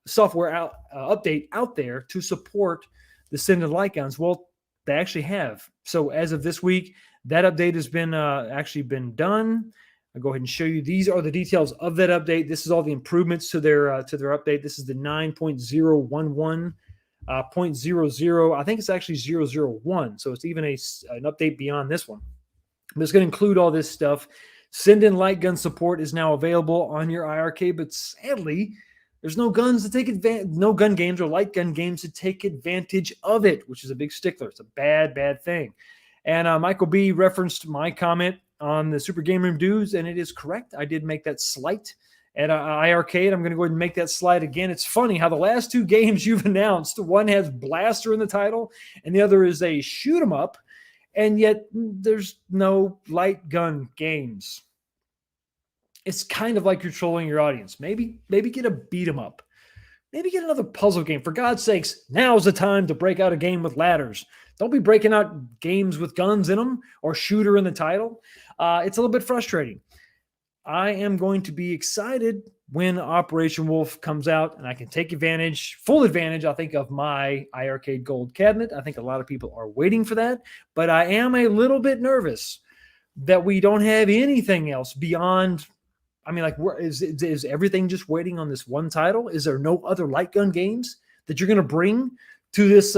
software update out there to support the send and light guns. Well, they actually have. So as of this week, that update has been actually been done. I'll go ahead and show you. These are the details of that update. This is all the improvements to their update. This is the 9.011.00. I think it's actually 001. So it's even an update beyond this one. But it's going to include all this stuff. Send in light gun support is now available on your iArcade, but sadly, there's no guns to take advantage, no gun games or light gun games to take advantage of it, which is a big stickler. It's a bad thing. And Michael B referenced my comment on the Super Game Room dudes, and it is correct. I did make that slight at iArcade. I'm going to go ahead and make that slide again. It's funny how the last two games you've announced, one has Blaster in the title, and the other is a shoot 'em up, and yet there's no light gun games. It's kind of like you're trolling your audience. Maybe get a beat 'em up. Maybe get another puzzle game. For God's sakes, now's the time to break out a game with ladders. Don't be breaking out games with guns in them or shooter in the title. It's a little bit frustrating. I am going to be excited when Operation Wolf comes out and I can take full advantage, I think, of my iArcade Gold cabinet. I think a lot of people are waiting for that, but I am a little bit nervous that we don't have anything else beyond. I mean, like, is everything just waiting on this one title? Is there no other light gun games that you're going to bring to this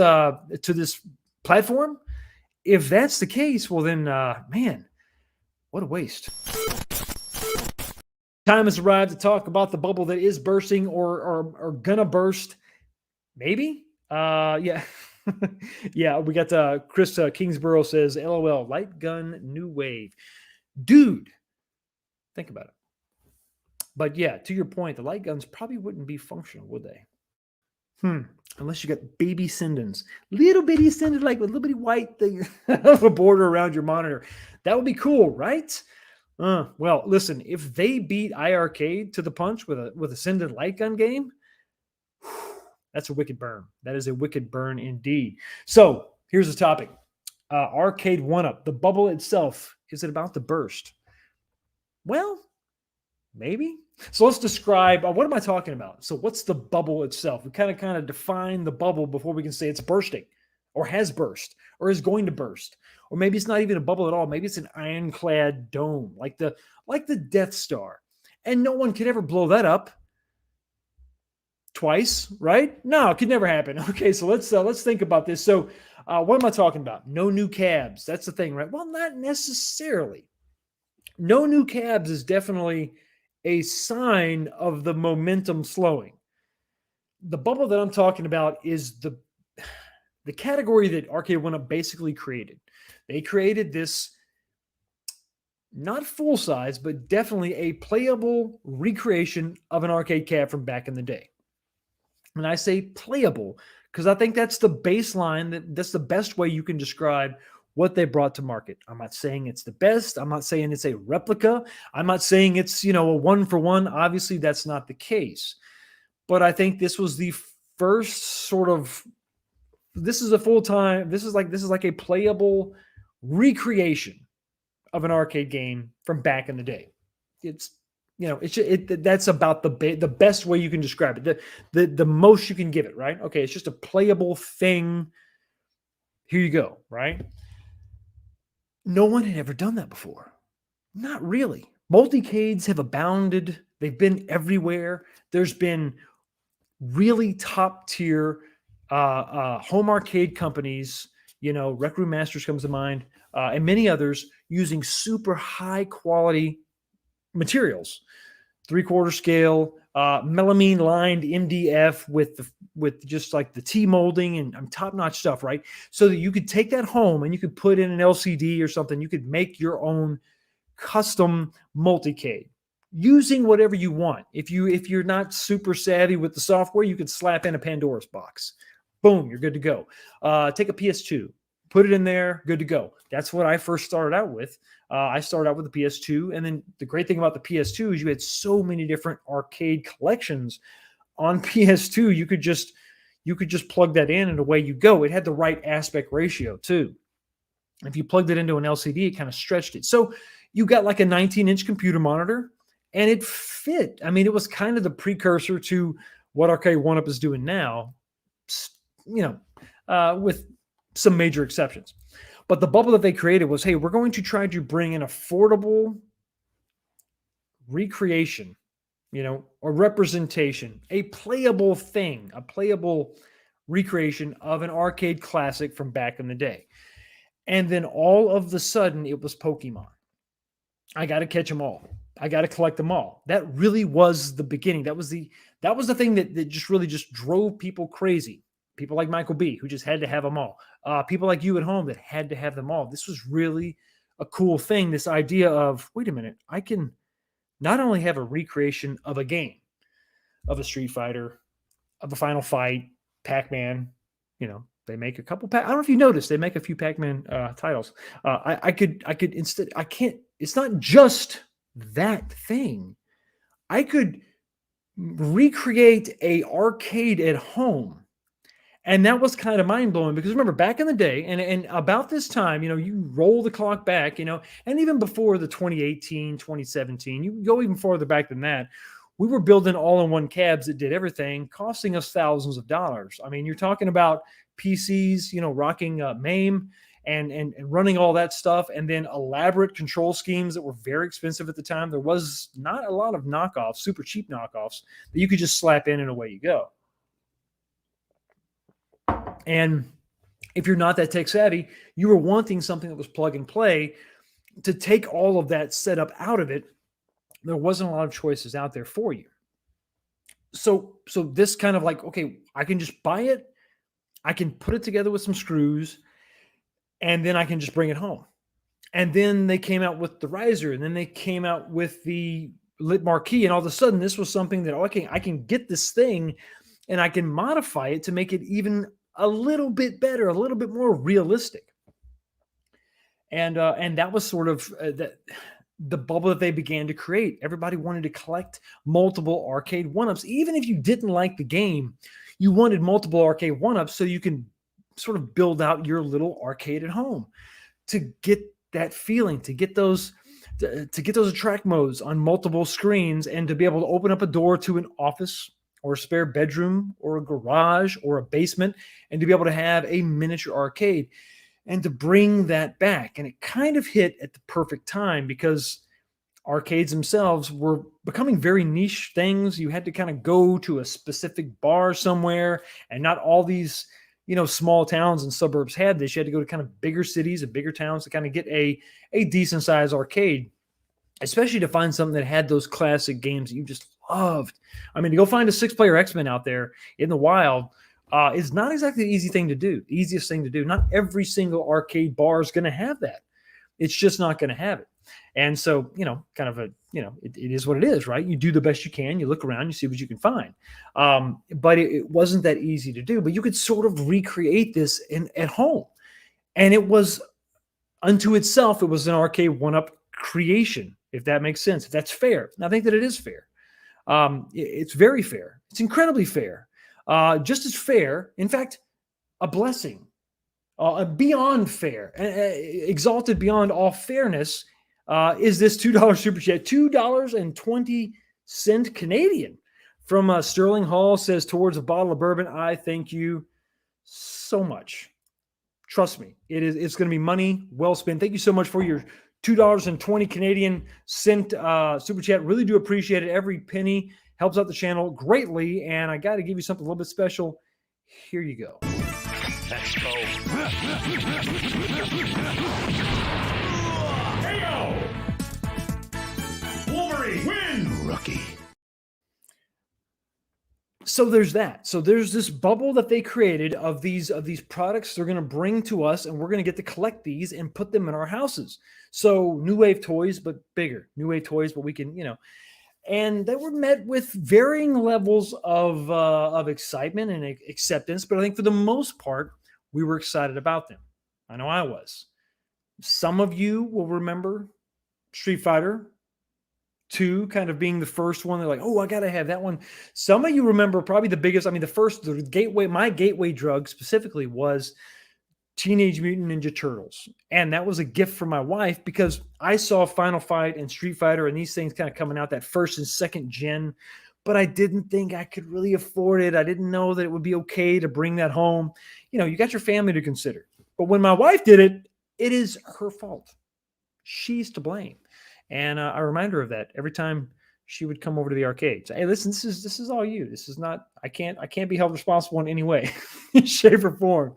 platform? If that's the case, well then, man, what a waste. Time has arrived to talk about the bubble that is bursting or gonna burst. Maybe? Yeah. Yeah, we got Chris Kingsborough says, LOL, light gun, new wave. Dude, think about it. But yeah, to your point, the light guns probably wouldn't be functional, would they? Unless you got baby Sindens. Little bitty Sindens, like with little bitty white thing of a border around your monitor. That would be cool, right? Well, listen, if they beat iArcade to the punch with a Sinden light gun game, that's a wicked burn. That is a wicked burn indeed. So here's the topic. Arcade1up, the bubble itself, is it about to burst? Well, maybe. So let's describe, what am I talking about? So what's the bubble itself? We kind of define the bubble before we can say it's bursting or has burst or is going to burst. or maybe it's not even a bubble at all. Maybe it's an ironclad dome, like the Death Star, and no one could ever blow that up twice, right? No, it could never happen. Okay, so let's think about this. So, what am I talking about? No new cabs. That's the thing, right? Well, not necessarily. No new cabs is definitely a sign of the momentum slowing. The bubble that I'm talking about is the category that Arcade1up basically created. They created this not full size, but definitely a playable recreation of an arcade cab from back in the day. And I say playable because I think that's the baseline, that's the best way you can describe what they brought to market. I'm not saying it's the best. I'm not saying it's a replica. I'm not saying it's, a one for one. Obviously, that's not the case. But I think this was the first sort of, this is like a playable recreation of an arcade game from back in the day. That's about the best way you can describe it. The most you can give it, right? Okay, it's just a playable thing. Here you go, right? No one had ever done that before. Not really. Multicades have abounded. They've been everywhere. There's been really top tier home arcade companies, Rec Room Masters comes to mind, and many others using super high quality materials, 3/4 scale, melamine lined MDF with just like the T molding and top notch stuff, right? So that you could take that home and you could put in an LCD or something. You could make your own custom multicade using whatever you want. If you're not super savvy with the software, you could slap in a Pandora's box. Boom, you're good to go. Take a PS2, put it in there, good to go. That's what I first started out with. I started out with the PS2, and then the great thing about the PS2 is you had so many different arcade collections on PS2. You could just plug that in and away you go. It had the right aspect ratio too. If you plugged it into an LCD, it kind of stretched it. So you got like a 19-inch computer monitor, and it fit. I mean, it was kind of the precursor to what Arcade1up is doing now, with some major exceptions. But the bubble that they created was, hey, we're going to try to bring an affordable recreation, or representation, a playable thing, a playable recreation of an arcade classic from back in the day. And then all of the sudden, it was Pokemon. I got to catch them all. I got to collect them all. That really was the beginning. That was the thing that just really just drove people crazy. People like Michael B, who just had to have them all. People like you at home that had to have them all. This was really a cool thing. This idea of, wait a minute, I can not only have a recreation of a game, of a Street Fighter, of a Final Fight, Pac-Man. They make a couple. I don't know if you noticed, they make a few Pac-Man titles. I could instead. I can't. It's not just that thing. I could recreate a arcade at home. And that was kind of mind-blowing because remember, back in the day, and about this time, you roll the clock back, and even before the 2018, 2017, you go even farther back than that, we were building all-in-one cabs that did everything, costing us thousands of dollars. I mean, you're talking about PCs, rocking MAME and running all that stuff, and then elaborate control schemes that were very expensive at the time. There was not a lot of knockoffs, super cheap knockoffs, that you could just slap in and away you go. And if you're not that tech savvy, you were wanting something that was plug and play. To take all of that setup out of it, there wasn't a lot of choices out there for you. So this kind of like, okay, I can just buy it. I can put it together with some screws, and then I can just bring it home. And then they came out with the riser, and then they came out with the lit marquee. And all of a sudden, this was something that, okay, I can get this thing and I can modify it to make it even a little bit better, a little bit more realistic. And that was sort of the bubble that they began to create. Everybody wanted to collect multiple Arcade1ups. Even if you didn't like the game, you wanted multiple Arcade1ups so you can sort of build out your little arcade at home to get that feeling, to get those attract modes on multiple screens, and to be able to open up a door to an office or a spare bedroom or a garage or a basement, and to be able to have a miniature arcade. and to bring that back. And it kind of hit at the perfect time because arcades themselves were becoming very niche things. You had to kind of go to a specific bar somewhere, and not all these, small towns and suburbs had this. You had to go to kind of bigger cities and bigger towns to kind of get a decent sized arcade, especially to find something that had those classic games that you just loved. I mean, to go find a 6-player X-Men out there in the wild is not exactly the easiest thing to do. Not every single arcade bar is going to have that. It's just not going to have it. And so, it is what it is, right? You do the best you can. You look around, you see what you can find. But it wasn't that easy to do. But you could sort of recreate this at home. And it was, unto itself, it was an Arcade1up creation, if that makes sense, if that's fair. And I think that it is fair. It's very fair. It's incredibly fair. Just as fair, in fact, a blessing. Beyond fair, exalted beyond all fairness, is this $2 super chat, $2.20 Canadian from Sterling Hall. Says, towards a bottle of bourbon. I thank you so much. Trust me, it's going to be money well spent. Thank you so much for your $2.20 Canadian super chat. Really do appreciate it. Every penny helps out the channel greatly, and I got to give you something a little bit special. Here you go. Let's go. Wolverine win. Rookie. So there's that. So there's this bubble that they created of these products they're going to bring to us, and we're going to get to collect these and put them in our houses. So new wave toys, but bigger. New wave toys, but we can, and they were met with varying levels of excitement and acceptance. But I think for the most part, we were excited about them. I know I was. Some of you will remember Street Fighter 2 kind of being the first one. They're like, oh, I got to have that one. Some of you remember probably the biggest, the gateway, my gateway drug specifically was Teenage Mutant Ninja Turtles. And that was a gift from my wife because I saw Final Fight and Street Fighter and these things kind of coming out that first and second gen, but I didn't think I could really afford it. I didn't know that it would be okay to bring that home. You got your family to consider. But when my wife did it, it is her fault. She's to blame. And I remind her of that every time she would come over to the arcade. Say, hey, listen, this is all you. This is not, I can't be held responsible in any way, shape or form.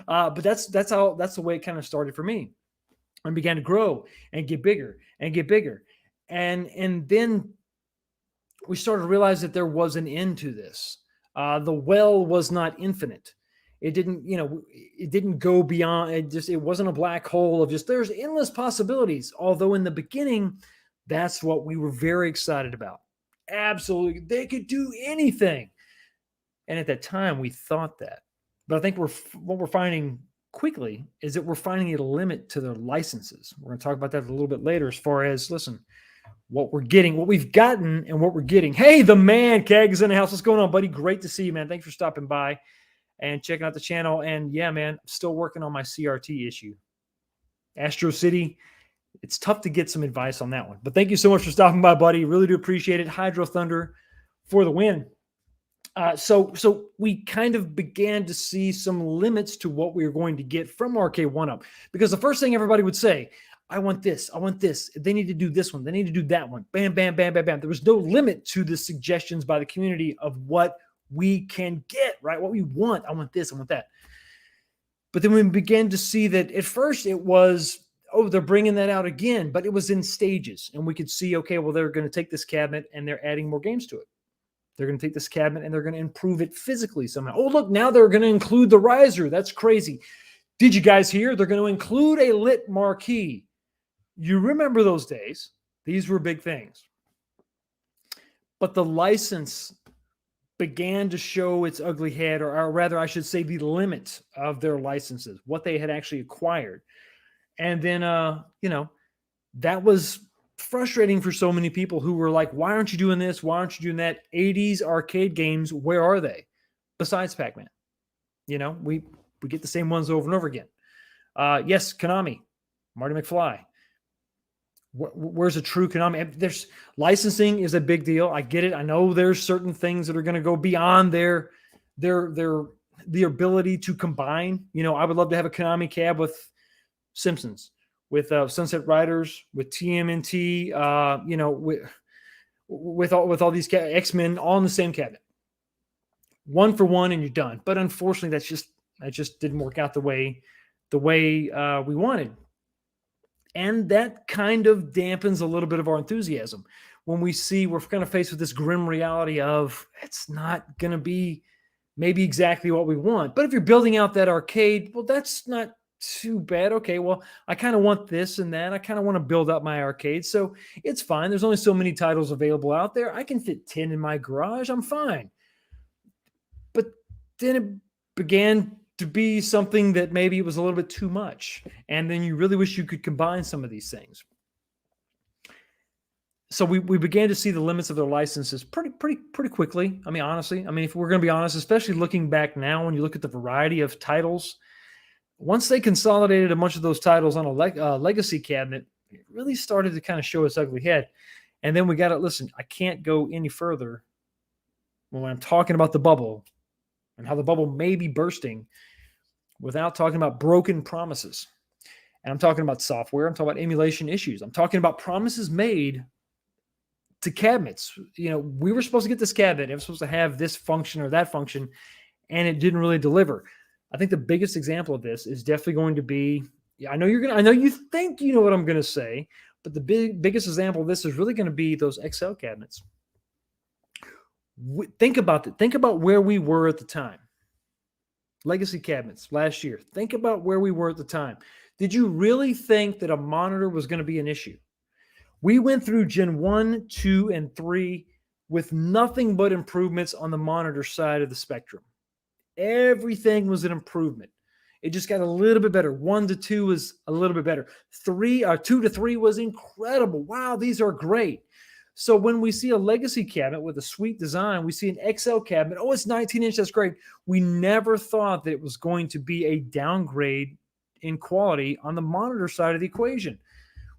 But that's the way it kind of started for me, and began to grow and get bigger and get bigger. And then we started to realize that there was an end to this. The well was not infinite. It didn't go beyond it. It wasn't a black hole of just, there's endless possibilities. Although in the beginning, that's what we were very excited about. Absolutely. They could do anything. And at that time we thought that, but I think what we're finding quickly is that we're finding a limit to their licenses. We're going to talk about that a little bit later, as far as, listen, what we're getting, what we've gotten and what we're getting. Hey, the man Keg is in the house. What's going on, buddy? Great to see you, man. Thanks for stopping by and checking out the channel. And yeah, man, I'm still working on my CRT issue. Astro City, it's tough to get some advice on that one. But thank you so much for stopping by, buddy. Really do appreciate it. Hydro Thunder for the win. So we kind of began to see some limits to what we were going to get from Arcade1up. Because the first thing everybody would say, I want this. I want this. They need to do this one. They need to do that one. Bam, bam, bam, bam, bam. There was no limit to the suggestions by the community of what we can get, right? What we want. I want this. I want that. But then we began to see that at first it was, oh, they're bringing that out again, but it was in stages. And we could see, okay, well, they're going to take this cabinet and they're adding more games to it. They're going to take this cabinet and they're going to improve it physically somehow. Oh, look, now they're going to include the riser. That's crazy. Did you guys hear? They're going to include a lit marquee. You remember those days. These were big things. But the license began to show its ugly head, or rather, I should say, the limit of their licenses, what they had actually acquired. And then, that was frustrating for so many people who were like, why aren't you doing this? Why aren't you doing that? 80s arcade games, where are they? Besides Pac-Man. We get the same ones over and over again. Yes, Konami, Marty McFly. Where's a true Konami? There's licensing is a big deal. I get it. I know there's certain things that are going to go beyond the ability to combine. I would love to have a Konami cab with Simpsons, with Sunset Riders, with TMNT, with all these X-Men all in the same cabinet. One for one and you're done. But unfortunately, that just didn't work out the way we wanted. And that kind of dampens a little bit of our enthusiasm when we're kind of faced with this grim reality of it's not going to be maybe exactly what we want. But if you're building out that arcade, well, that's not too bad. Okay, well, I kind of want this and that. I kind of want to build up my arcade. So it's fine. There's only so many titles available out there. I can fit 10 in my garage. I'm fine. But then it began to be something that maybe it was a little bit too much. And then you really wish you could combine some of these things. So we began to see the limits of their licenses pretty quickly. I mean, honestly, if we're going to be honest, especially looking back now, when you look at the variety of titles, once they consolidated a bunch of those titles on a legacy cabinet, it really started to kind of show its ugly head. And then we got to listen. I can't go any further when I'm talking about the bubble and how the bubble may be bursting without talking about broken promises. And I'm talking about software. I'm talking about emulation issues. I'm talking about promises made to cabinets. We were supposed to get this cabinet. It was supposed to have this function or that function, and it didn't really deliver. I think the biggest example of this is definitely going to be, I know you think you know what I'm going to say, but the biggest example of this is really going to be those XL cabinets. Think about that. Think about where we were at the time. Legacy cabinets last year. Think about where we were at the time. Did you really think that a monitor was going to be an issue? We went through Gen 1, 2, and 3 with nothing but improvements on the monitor side of the spectrum. Everything was an improvement. It just got a little bit better. 1 to 2 was a little bit better. 2 to 3 was incredible. Wow, these are great. So when we see a legacy cabinet with a sweet design, we see an XL cabinet. Oh, it's 19-inch. That's great. We never thought that it was going to be a downgrade in quality on the monitor side of the equation.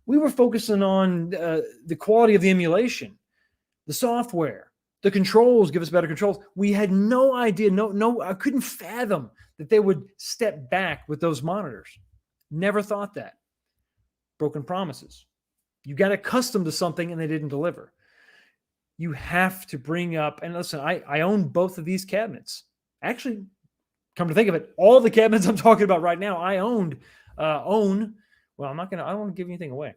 We were focusing on the quality of the emulation, the software, the controls, give us better controls. We had no idea. I couldn't fathom that they would step back with those monitors. Never thought that. Broken promises. You got accustomed to something and they didn't deliver. You have to bring up, and listen, I own both of these cabinets. Actually, come to think of it, all the cabinets I'm talking about right now, I own. Well, I don't want to give anything away.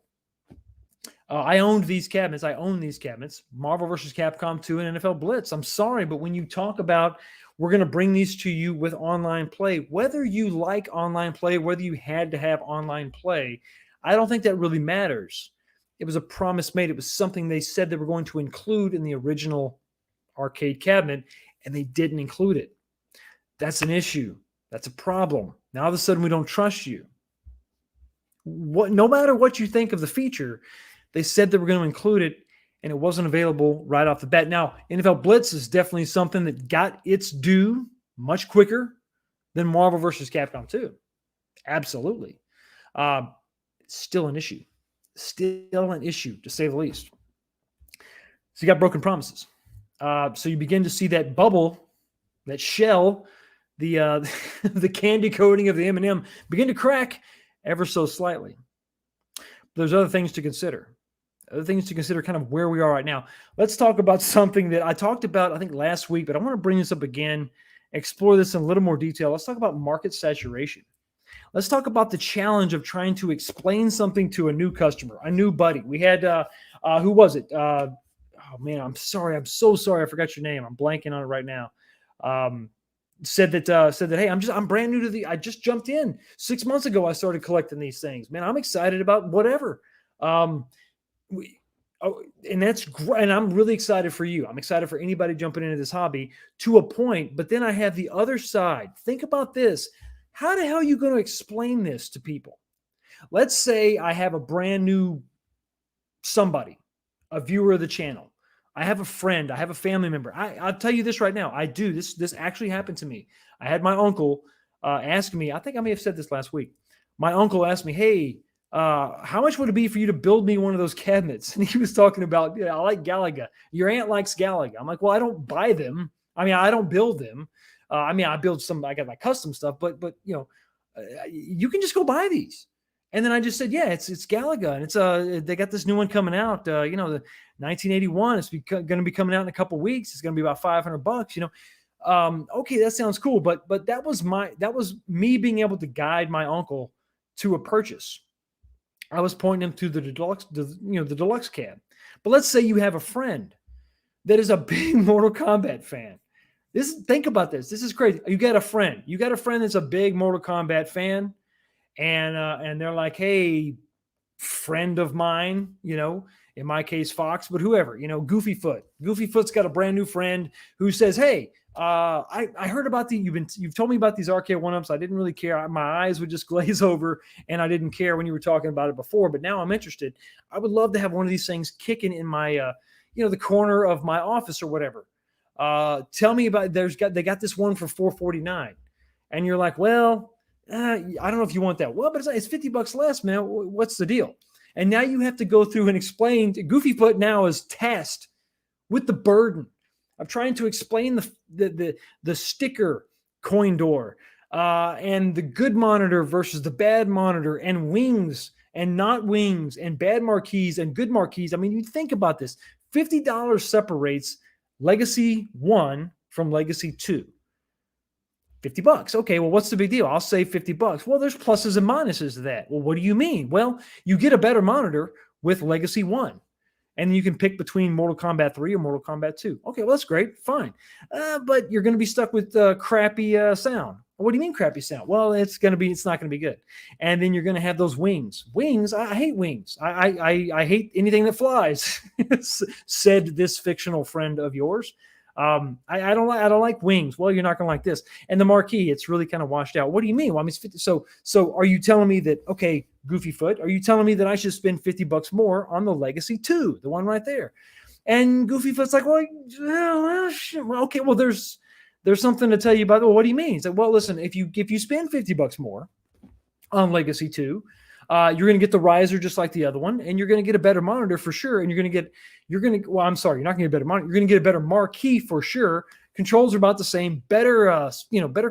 I owned these cabinets. I own these cabinets. Marvel vs. Capcom 2 and NFL Blitz. I'm sorry, but when you talk about we're going to bring these to you with online play, whether you like online play, whether you had to have online play, I don't think that really matters. It was a promise made. It was something they said they were going to include in the original arcade cabinet, and they didn't include it. That's an issue. That's a problem. Now all of a sudden we don't trust you. No matter what you think of the feature, they said they were going to include it, and it wasn't available right off the bat. Now, NFL Blitz is definitely something that got its due much quicker than Marvel vs. Capcom 2. Absolutely. Still an issue. Still an issue, to say the least. So you got broken promises. So you begin to see that bubble, that shell, the the candy coating of the M&M begin to crack ever so slightly. But there's other things to consider. Other things to consider kind of where we are right now. Let's talk about something that I talked about, I think, last week, but I want to bring this up again, explore this in a little more detail. Let's talk about market saturation. Let's talk about the challenge of trying to explain something to a new customer, a new buddy. We had, who was it? Oh man, I'm sorry. I'm so sorry. I forgot your name. I'm blanking on it right now. Said that, hey, I'm brand new to I just jumped in 6 months ago. I started collecting these things, man. I'm excited about whatever. And that's great. And I'm really excited for you. I'm excited for anybody jumping into this hobby to a point, but then I have the other side. Think about this. How the hell are you going to explain this to people? Let's say I have a brand new somebody, a viewer of the channel. I have a friend. I have a family member. I'll tell you this right now. I do. This actually happened to me. I had my uncle ask me, I think I may have said this last week. My uncle asked me, hey, how much would it be for you to build me one of those cabinets? And he was talking about, I like Galaga. Your aunt likes Galaga. I'm like, well, I don't buy them. I don't build them. I build some, I got my custom stuff, but you can just go buy these. And then I just said, yeah, it's Galaga, and it's they got this new one coming out. You know, the 1981. It's going to be coming out in a couple weeks. It's going to be about $500. You know, okay, that sounds cool. But that was me being able to guide my uncle to a purchase. I was pointing him to the deluxe cab. But let's say you have a friend that is a big Mortal Kombat fan. Think about this. This is crazy. You got a friend. You got a friend that's a big Mortal Kombat fan. And they're like, hey, friend of mine, you know, in my case, Fox, but whoever, you know, Goofy Foot. Goofy Foot's got a brand new friend who says, hey, I heard about you've told me about these Arcade1ups. I didn't really care. My eyes would just glaze over, and I didn't care when you were talking about it before, but now I'm interested. I would love to have one of these things kicking in my, you know, the corner of my office or whatever. Tell me about, they got this one for $449, and you're like, well, I don't know if you want that. Well, but it's $50 less, man. What's the deal? And now you have to go through and explain. Goofy Foot now is tasked with the burden of trying to explain the sticker coin door and the good monitor versus the bad monitor, and wings and not wings, and bad marquees and good marquees. I mean, you think about this. $50 separates Legacy 1 from Legacy 2. $50. Okay, well, what's the big deal? I'll save $50. Well, there's pluses and minuses to that. Well, what do you mean? Well, you get a better monitor with Legacy 1. And you can pick between Mortal Kombat 3 or Mortal Kombat 2. Okay, well, that's great. Fine. But you're going to be stuck with crappy sound. What do you mean crappy sound? Well, it's not going to be good. And then you're going to have those wings. Wings, I hate wings. I hate anything that flies, said this fictional friend of yours. I don't like wings. Well, you're not going to like this. And the marquee, it's really kind of washed out. What do you mean? Well, I mean, it's 50. So are you telling me that, okay, Goofy Foot, are you telling me that I should spend $50 more on the Legacy 2, the one right there? And Goofy Foot's like, well, okay, well, there's something to tell you about. Well, what do you mean? He's like, well, listen, if you spend $50 more on Legacy 2, you're going to get the riser just like the other one, and you're going to get a better monitor for sure. And you're not going to get a better monitor. You're going to get a better marquee for sure. Controls are about the same, better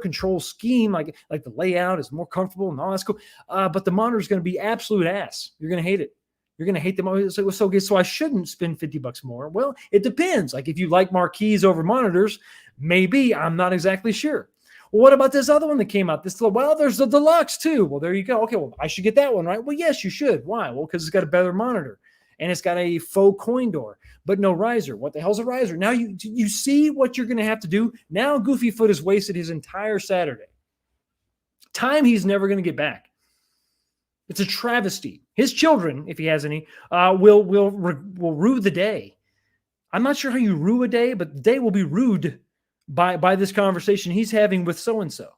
control scheme. Like the layout is more comfortable and all that's cool. But the monitor is going to be absolute ass. You're going to hate it. You're going to hate them. So I shouldn't spend $50 more. Well, it depends. Like if you like marquees over monitors, maybe. I'm not exactly sure. Well, what about this other one that came out? Well, there's the deluxe too. Well, there you go. Okay, well, I should get that one, right? Well, yes, you should. Why? Well, because it's got a better monitor and it's got a faux coin door, but no riser. What the hell's a riser? Now you see what you're going to have to do. Now Goofy Foot has wasted his entire Saturday. Time he's never going to get back. It's a travesty. His children, if he has any, will rue the day. I'm not sure how you rue a day, but the day will be rued by this conversation he's having with so-and-so.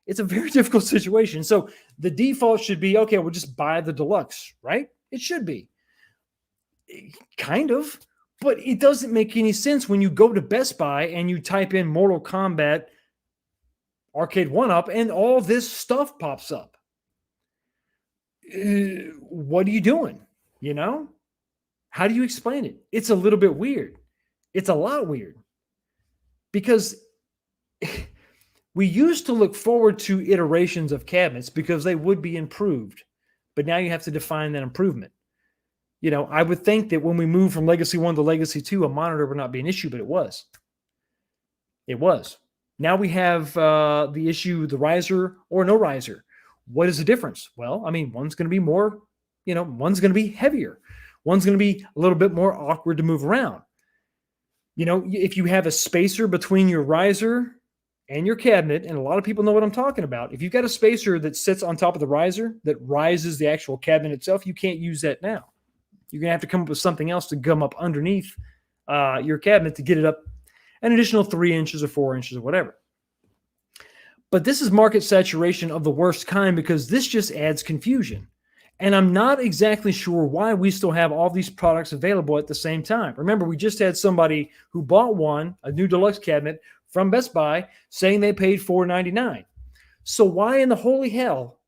It's a very difficult situation. So the default should be, okay, we'll just buy the deluxe, right? It should be. Kind of. But it doesn't make any sense when you go to Best Buy and you type in Mortal Kombat Arcade1up and all this stuff pops up. What are you doing? You know? How do you explain it? It's a little bit weird. It's a lot weird. Because we used to look forward to iterations of cabinets because they would be improved. But now you have to define that improvement. You know, I would think that when we moved from Legacy 1 to Legacy 2, a monitor would not be an issue, but it was. It was. Now we have the issue, the riser or no riser. What is the difference? Well, I mean, one's going to be more, one's going to be heavier. One's going to be a little bit more awkward to move around. You know, if you have a spacer between your riser and your cabinet, and a lot of people know what I'm talking about. If you've got a spacer that sits on top of the riser that rises the actual cabinet itself, you can't use that now. You're going to have to come up with something else to gum up underneath your cabinet to get it up an additional 3 inches or 4 inches or whatever. But this is market saturation of the worst kind because this just adds confusion. And I'm not exactly sure why we still have all these products available at the same time. Remember, we just had somebody who bought a new deluxe cabinet from Best Buy, saying they paid $499. So why in the holy hell,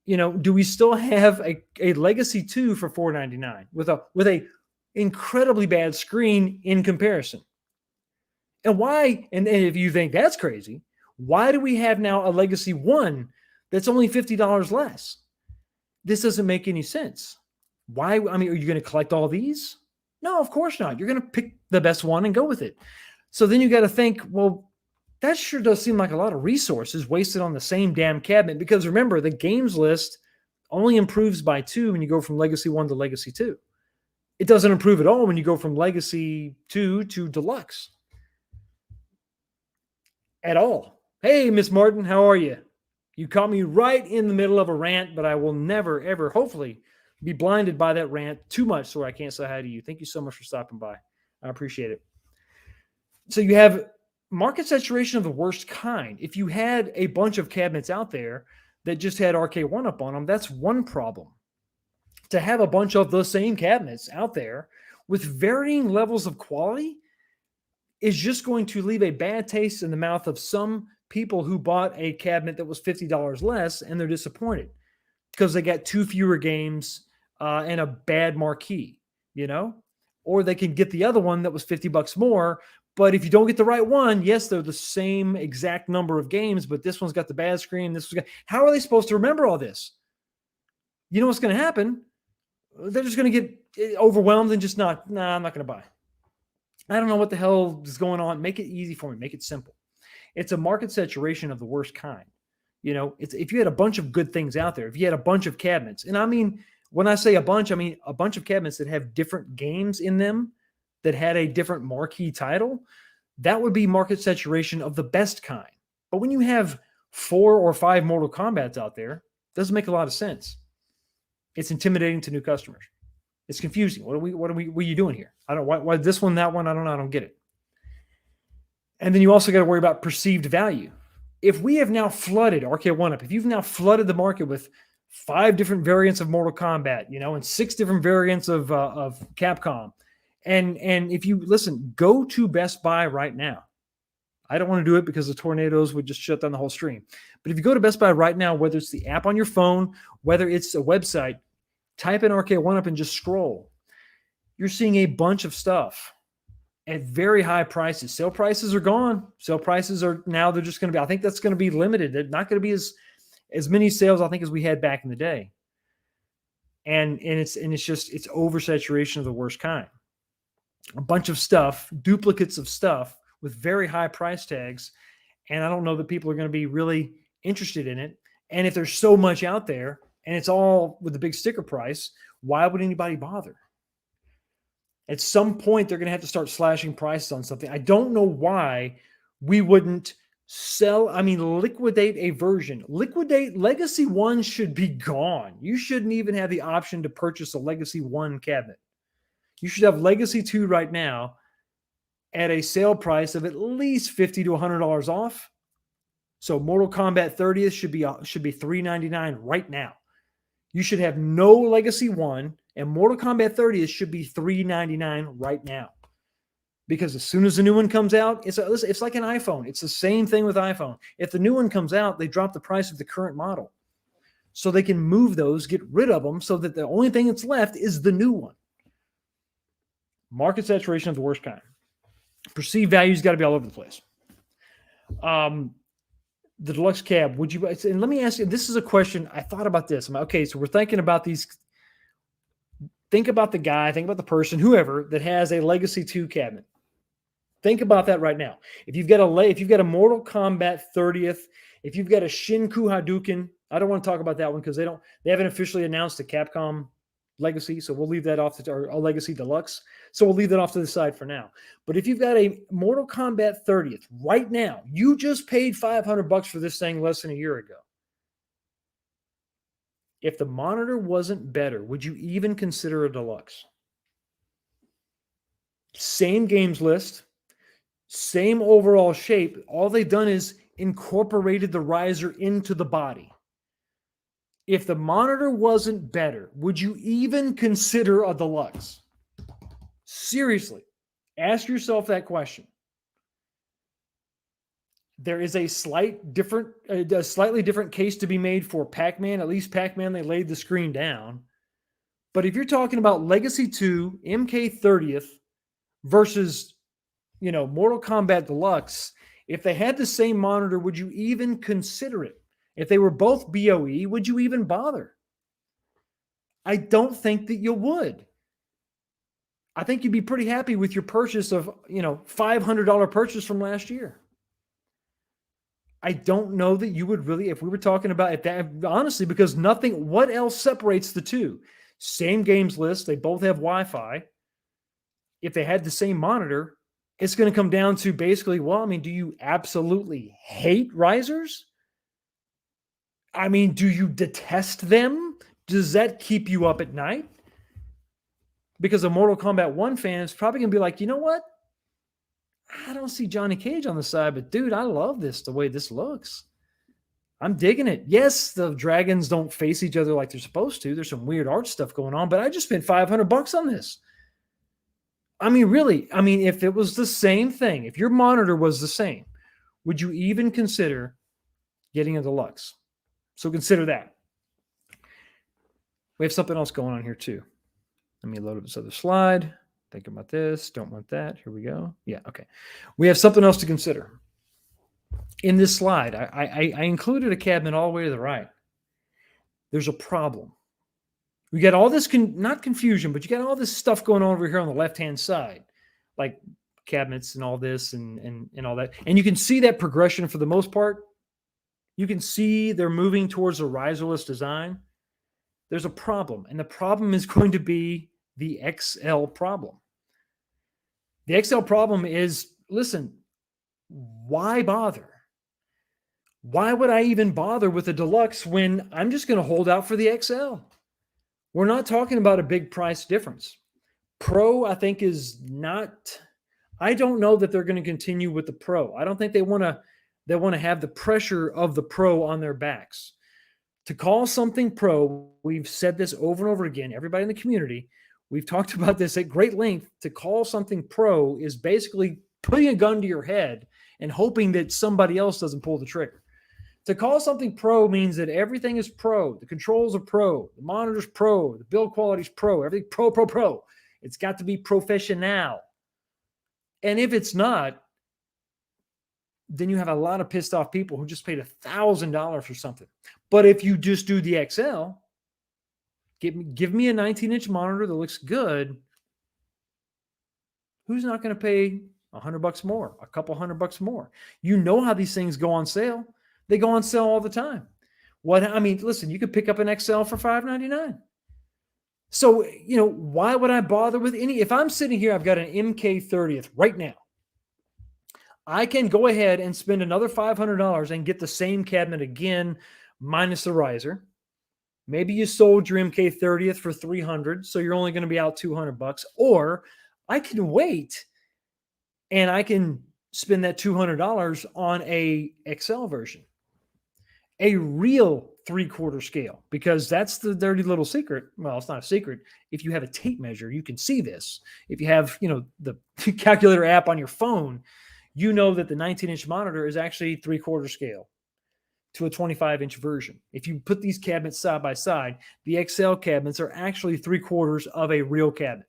do we still have a Legacy 2 for $499 with a incredibly bad screen in comparison? And why? And if you think that's crazy, why do we have now a Legacy 1 that's only $50 less? this doesn't make any sense. Why? I mean, are you going to collect all these? No, of course not. You're going to pick the best one and go with it. So then you got to think, well, that sure does seem like a lot of resources wasted on the same damn cabinet. Because remember, the games list only improves by 2 when you go from Legacy 1 to Legacy 2. It doesn't improve at all when you go from Legacy 2 to Deluxe. At all. Hey, Miss Martin, how are you? You caught me right in the middle of a rant, but I will never, ever, hopefully, be blinded by that rant too much so I can't say hi to you. Thank you so much for stopping by. I appreciate it. So you have market saturation of the worst kind. If you had a bunch of cabinets out there that just had Arcade1up on them, that's one problem. To have a bunch of the same cabinets out there with varying levels of quality is just going to leave a bad taste in the mouth of some people who bought a cabinet that was $50 less, and they're disappointed because they got 2 fewer games and a bad marquee, or they can get the other one that was $50 more. But if you don't get the right one, yes, they're the same exact number of games, but this one's got the bad screen. How are they supposed to remember all this? You know what's going to happen? They're just going to get overwhelmed and just I'm not going to buy. I don't know what the hell is going on. Make it easy for me. Make it simple. It's a market saturation of the worst kind. If you had a bunch of good things out there, if you had a bunch of cabinets, and I mean, when I say a bunch, I mean a bunch of cabinets that have different games in them that had a different marquee title, that would be market saturation of the best kind. But when you have 4 or 5 Mortal Kombats out there, it doesn't make a lot of sense. It's intimidating to new customers. It's confusing. What are you doing here? I don't why this one, that one, I don't know. I don't get it. And then you also got to worry about perceived value. If we have now flooded Arcade1up, if you've now flooded the market with 5 different variants of Mortal Kombat, and 6 different variants of Capcom, and if you listen, go to Best Buy right now. I don't want to do it because the tornadoes would just shut down the whole stream. But if you go to Best Buy right now, whether it's the app on your phone, whether it's a website, type in Arcade1up and just scroll. You're seeing a bunch of stuff at very high prices. Sale prices are gone. Sale prices are now, they're just going to be, I think that's going to be limited. They're not going to be as many sales, I think, as we had back in the day. And it's oversaturation of the worst kind. A bunch of stuff, duplicates of stuff with very high price tags. And I don't know that people are going to be really interested in it. And if there's so much out there and it's all with a big sticker price, why would anybody bother? At some point, they're going to have to start slashing prices on something. I don't know why we wouldn't liquidate a version. Liquidate Legacy 1 should be gone. You shouldn't even have the option to purchase a Legacy 1 cabinet. You should have Legacy 2 right now at a sale price of at least $50 to $100 off. So Mortal Kombat 30th should be $399 right now. You should have no Legacy 1, and Mortal Kombat 30th should be $399 right now. Because as soon as the new one comes out, it's like an iPhone. It's the same thing with iPhone. If the new one comes out, they drop the price of the current model. So they can move those, get rid of them, so that the only thing that's left is the new one. Market saturation of the worst kind. Perceived value's got to be all over the place. The deluxe cab, would you? And let me ask you, this is a question. I thought about this. Okay, so we're thinking about these. Think about the guy, think about the person, whoever that has a Legacy 2 cabinet. Think about that right now. If you've got a Mortal Kombat 30th, if you've got a Shinku Hadouken, I don't want to talk about that one because they haven't officially announced a Capcom Legacy, so we'll leave that off or a Legacy Deluxe. So we'll leave that off to the side for now. But if you've got a Mortal Kombat 30th right now, you just paid $500 for this thing less than a year ago. If the monitor wasn't better, would you even consider a Deluxe? Same games list, same overall shape. All they've done is incorporated the riser into the body. If the monitor wasn't better, would you even consider a Deluxe? Seriously, ask yourself that question. There is a slightly different case to be made for Pac-Man. At least Pac-Man, they laid the screen down. But if you're talking about Legacy 2, MK30th versus, Mortal Kombat Deluxe, if they had the same monitor, would you even consider it? If they were both BOE, would you even bother? I don't think that you would. I think you'd be pretty happy with your purchase of, $500 purchase from last year. I don't know that you would really, if we were talking about it, that honestly, because what else separates the two? Same games list. They both have Wi-Fi. If they had the same monitor, it's going to come down to basically, do you absolutely hate risers? Do you detest them? Does that keep you up at night? Because a Mortal Kombat 1 fan is probably going to be like, you know what? I don't see Johnny Cage on the side, but dude, I love this, the way this looks. I'm digging it. Yes, the dragons don't face each other like they're supposed to. There's some weird art stuff going on, but I just spent $500 on this. Really, if it was the same thing, if your monitor was the same, would you even consider getting a deluxe? So consider that. We have something else going on here too. Let me load up this other slide. Think about this. Don't want that. Here we go. Yeah, okay. We have something else to consider. In this slide, I included a cabinet all the way to the right. There's a problem. We got all this, not confusion, but you got all this stuff going on over here on the left-hand side, like cabinets and all this and all that. And you can see that progression for the most part. You can see they're moving towards a riserless design. There's a problem, and the problem is going to be the XL problem. The XL problem is, listen, why bother? Why would I even bother with a deluxe when I'm just going to hold out for the XL? We're not talking about a big price difference. Pro, I think, is not. I don't know that they're going to continue with the Pro. I don't think they want to have the pressure of the Pro on their backs. To call something Pro, we've said this over and over again, everybody in the community, we've talked about this at great length. To call something Pro is basically putting a gun to your head and hoping that somebody else doesn't pull the trigger. To call something Pro means that everything is Pro. The controls are Pro. The monitor's Pro. The build quality's Pro. Everything Pro. It's got to be professional. And if it's not, then you have a lot of pissed off people who just paid $1,000 for something. But if you just do the XL, give me a 19-inch monitor that looks good, who's not going to pay $100 more, a couple $100 more? You know how these things go on sale. They go on sale all the time. Listen, you could pick up an XL for $599. So, why would I bother with any? If I'm sitting here, I've got an MK30th right now. I can go ahead and spend another $500 and get the same cabinet again, minus the riser. Maybe you sold your MK30th for $300, so you're only going to be out $200. Or I can wait and I can spend that $200 on a XL version, a real 3/4 scale, because that's the dirty little secret. Well, it's not a secret. If you have a tape measure, you can see this. If you have, the calculator app on your phone, you know that the 19-inch monitor is actually 3/4 scale to a 25-inch version. If you put these cabinets side by side, the XL cabinets are actually 3/4 of a real cabinet,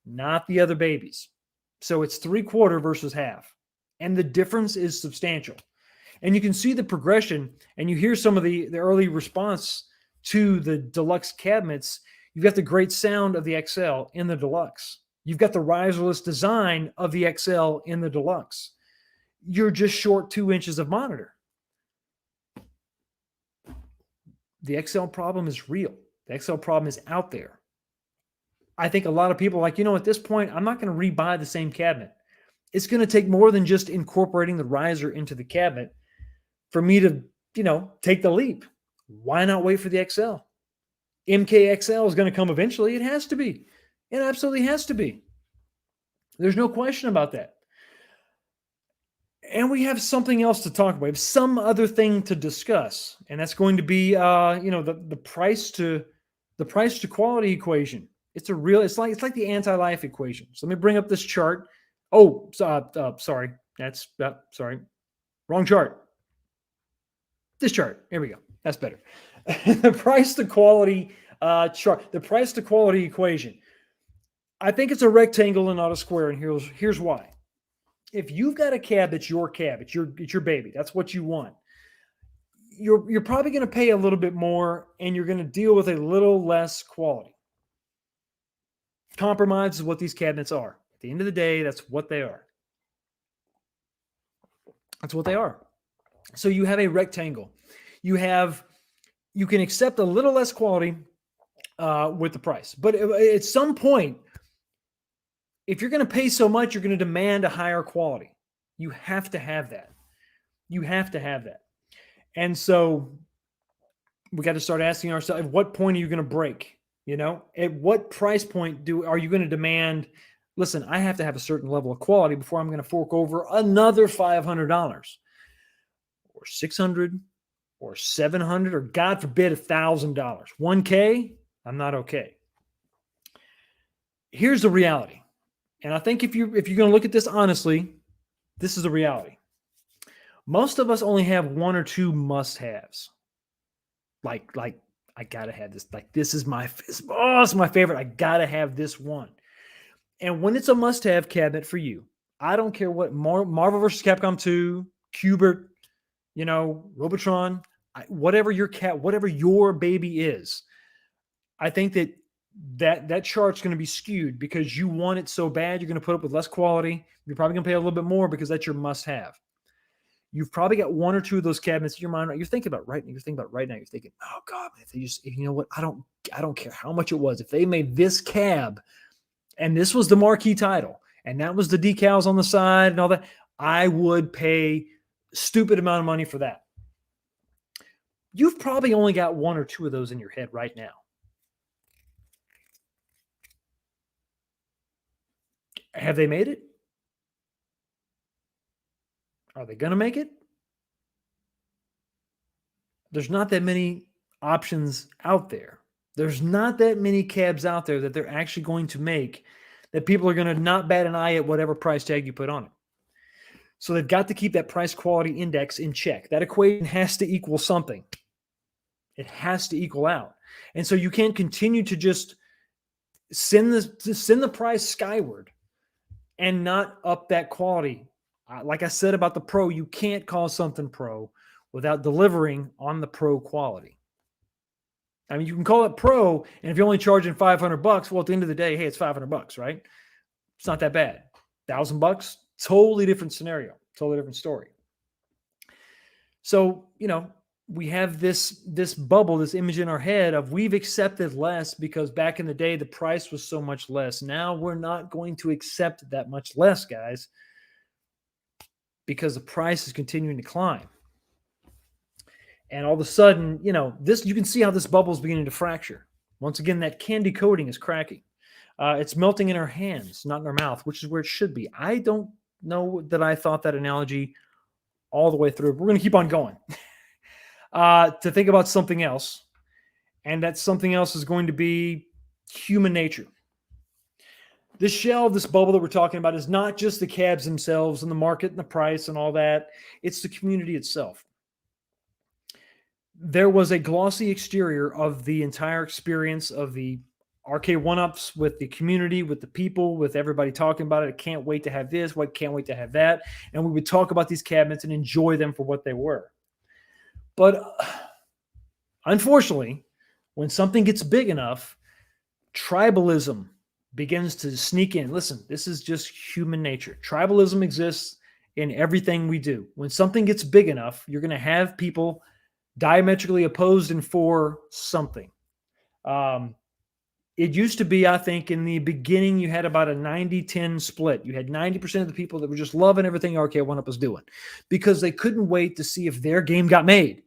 not the other babies. So it's 3/4 versus half. And the difference is substantial. And you can see the progression, and you hear some of the early response to the deluxe cabinets. You've got the great sound of the XL in the deluxe. You've got the riserless design of the XL in the deluxe. You're just short 2 inches of monitor. The XL problem is real. The XL problem is out there. I think a lot of people are like, at this point, I'm not going to rebuy the same cabinet. It's going to take more than just incorporating the riser into the cabinet for me to, take the leap. Why not wait for the XL? MKXL is going to come eventually. It has to be. It absolutely has to be. There's no question about that. And we have something else to talk about. We have some other thing to discuss, and that's going to be, the price to quality equation. It's like the anti-life equation. So let me bring up this chart. Oh, sorry. Wrong chart. This chart. Here we go. That's better. The price to quality chart. The price to quality equation. I think it's a rectangle and not a square, and here's why. If you've got a cab that's your cab, it's your baby, that's what you want. you're probably going to pay a little bit more, and you're going to deal with a little less quality. Compromise is what these cabinets are. At the end of the day, that's what they are. That's what they are. So you have a rectangle. You can accept a little less quality with the price. But at some point, if you're going to pay so much, you're going to demand a higher quality. You have to have that. You have to have that. And so we got to start asking ourselves, at what point are you going to break? You know, at what price point are you going to demand, listen, I have to have a certain level of quality before I'm going to fork over another $500 or $600 or $700 or God forbid $1,000. $1K, I'm not okay. Here's the reality. And I think if you're going to look at this honestly, this is the reality. Most of us only have one or two must-haves. Like I gotta have this. Like this is it's my favorite. I gotta have this one. And when it's a must-have cabinet for you, I don't care what Marvel vs. Capcom 2, Cubert, Robotron, whatever your baby is. I think that chart's going to be skewed because you want it so bad. You're going to put up with less quality. You're probably going to pay a little bit more because that's your must-have. You've probably got one or two of those cabinets in your mind. You're thinking about right now. You're thinking, oh God, if you know what? I don't care how much it was. If they made this cab, and this was the marquee title, and that was the decals on the side and all that, I would pay a stupid amount of money for that. You've probably only got one or two of those in your head right now. Have they made it? Are they going to make it? There's not that many options out there. There's not that many cabs out there that they're actually going to make that people are going to not bat an eye at whatever price tag you put on it. So they've got to keep that price quality index in check. That equation has to equal something. It has to equal out. And so you can't continue to just send the price skyward and not up that quality. Like I said about the Pro, you can't call something Pro without delivering on the Pro quality. I mean, you can call it Pro, and if you're only charging $500, well, at the end of the day, hey, it's $500, right? It's not that bad. $1,000, totally different scenario, totally different story. So, we have this bubble, this image in our head of we've accepted less because back in the day, the price was so much less. Now we're not going to accept that much less, guys, because the price is continuing to climb. And all of a sudden, you can see how this bubble is beginning to fracture. Once again, that candy coating is cracking. It's melting in our hands, not in our mouth, which is where it should be. I don't know that I thought that analogy all the way through. We're going to keep on going to think about something else. And that something else is going to be human nature. This shell, this bubble that we're talking about is not just the cabs themselves and the market and the price and all that. It's the community itself. There was a glossy exterior of the entire experience of the Arcade1ups with the community, with the people, with everybody talking about it. I can't wait to have this. Can't wait to have that. And we would talk about these cabinets and enjoy them for what they were. But unfortunately, when something gets big enough, tribalism begins to sneak in. Listen, this is just human nature. Tribalism exists in everything we do. When something gets big enough, you're going to have people diametrically opposed and for something. It used to be, I think, in the beginning, you had about a 90-10 split. You had 90% of the people that were just loving everything Arcade1up was doing because they couldn't wait to see if their game got made.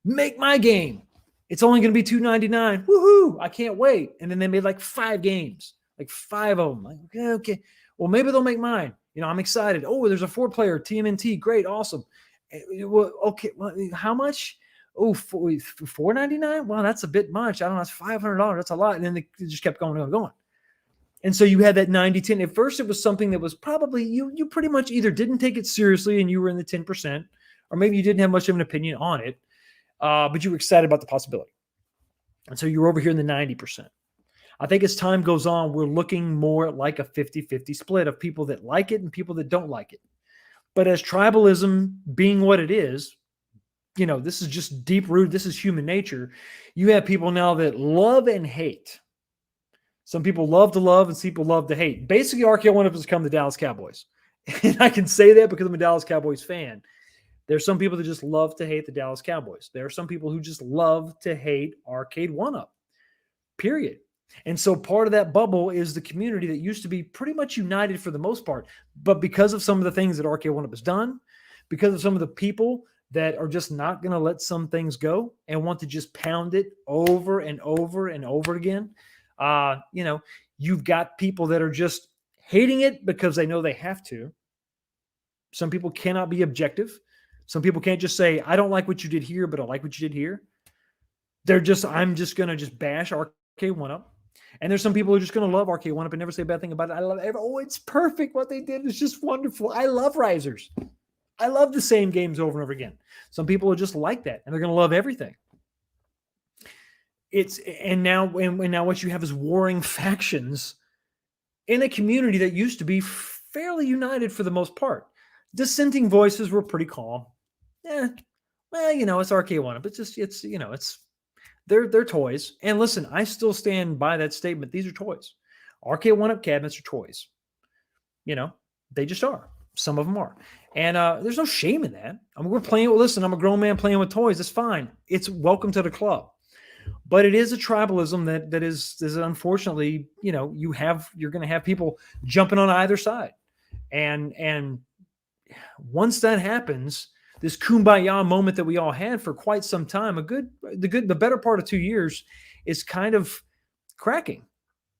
Make my game. It's only going to be $2.99. Woohoo! I can't wait. And then they made like 5 games, like 5 of them. Like, okay. Well, maybe they'll make mine. I'm excited. Oh, there's a 4-player TMNT. Great, awesome. Well, okay. Well, how much? Oh, $4.99? Well, that's a bit much. I don't know. It's $500. That's a lot. And then they just kept going. And so you had that 90-10. At first, it was something that was probably you pretty much either didn't take it seriously and you were in the 10%, or maybe you didn't have much of an opinion on it, but you were excited about the possibility. And so you were over here in the 90%. I think as time goes on, we're looking more like a 50-50 split of people that like it and people that don't like it. But as tribalism being what it is, this is just deep rooted. This is human nature. You have people now that love and hate. Some people love to love and some people love to hate. Basically, Arcade1up has become the Dallas Cowboys. And I can say that because I'm a Dallas Cowboys fan. There's some people that just love to hate the Dallas Cowboys. There are some people who just love to hate Arcade1up, period. And so part of that bubble is the community that used to be pretty much united for the most part. But because of some of the things that Arcade1up has done, because of some of the people that are just not going to let some things go and want to just pound it over and over and over again, you've got people that are just hating it because they know they have to. Some people cannot be objective. Some people can't just say, I don't like what you did here, but I like what you did here. I'm just going to just bash Arcade1up. And there's some people who are just going to love Arcade1up and never say a bad thing about it. I love it. Oh, it's perfect. What they did is just wonderful. I love risers. I love the same games over and over again. Some people are just like that, and they're going to love everything. Now what you have is warring factions in a community that used to be fairly united for the most part. Dissenting voices were pretty calm. It's Arcade1up. They're toys. And listen, I still stand by that statement. These are toys. Arcade1up cabinets are toys. They just are. Some of them are. And there's no shame in that. I mean, we're playing. Listen, I'm a grown man playing with toys. It's fine. It's welcome to the club. But it is a tribalism that is unfortunately, you're going to have people jumping on either side. And once that happens, this kumbaya moment that we all had for quite some time, the better part of 2 years is kind of cracking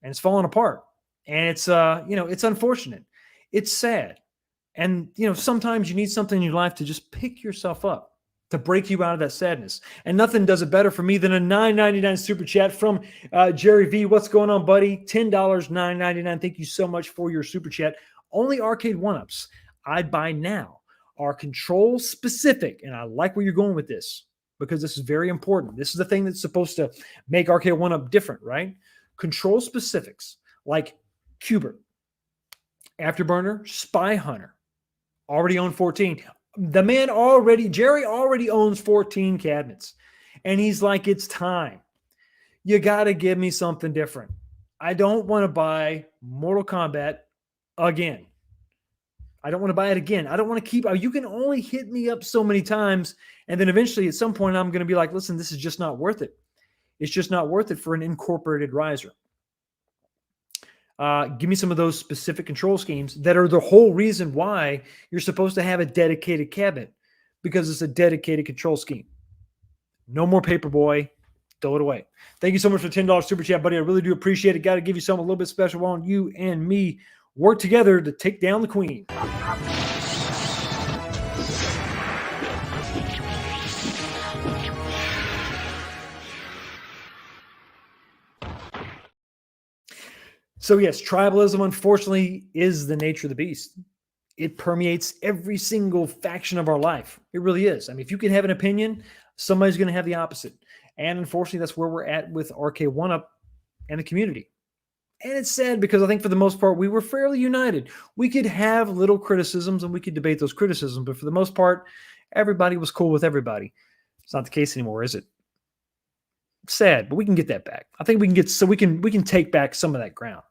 and it's falling apart. And it's unfortunate. It's sad. And, sometimes you need something in your life to just pick yourself up, to break you out of that sadness. And nothing does it better for me than a $9.99 super chat from Jerry V. What's going on, buddy? $10, $9.99. Thank you so much for your super chat. Only Arcade1ups I'd buy now are control specific. And I like where you're going with this because this is very important. This is the thing that's supposed to make Arcade1up different, right? Control specifics like Cubert, Afterburner, Spy Hunter. Already own 14. Jerry already owns 14 cabinets. And he's like, it's time. You got to give me something different. I don't want to buy Mortal Kombat again. I don't want to buy it again. I don't want to keep, you can only hit me up so many times. And then eventually at some point, I'm going to be like, listen, this is just not worth it. It's just not worth it for an incorporated riser. Give me some of those specific control schemes that are the whole reason why you're supposed to have a dedicated cabinet, because it's a dedicated control scheme. No more Paperboy. Throw it away. Thank you so much for the $10 super chat, buddy. I really do appreciate it. Got to give you something a little bit special while you and me work together to take down the queen. So yes, tribalism, unfortunately, is the nature of the beast. It permeates every single faction of our life. It really is. I mean, if you can have an opinion, somebody's going to have the opposite. And unfortunately, that's where we're at with Arcade1up and the community. And it's sad because I think for the most part, we were fairly united. We could have little criticisms and we could debate those criticisms, but for the most part, everybody was cool with everybody. It's not the case anymore, is it? Sad, but we can get that back. I think we can take back some of that ground.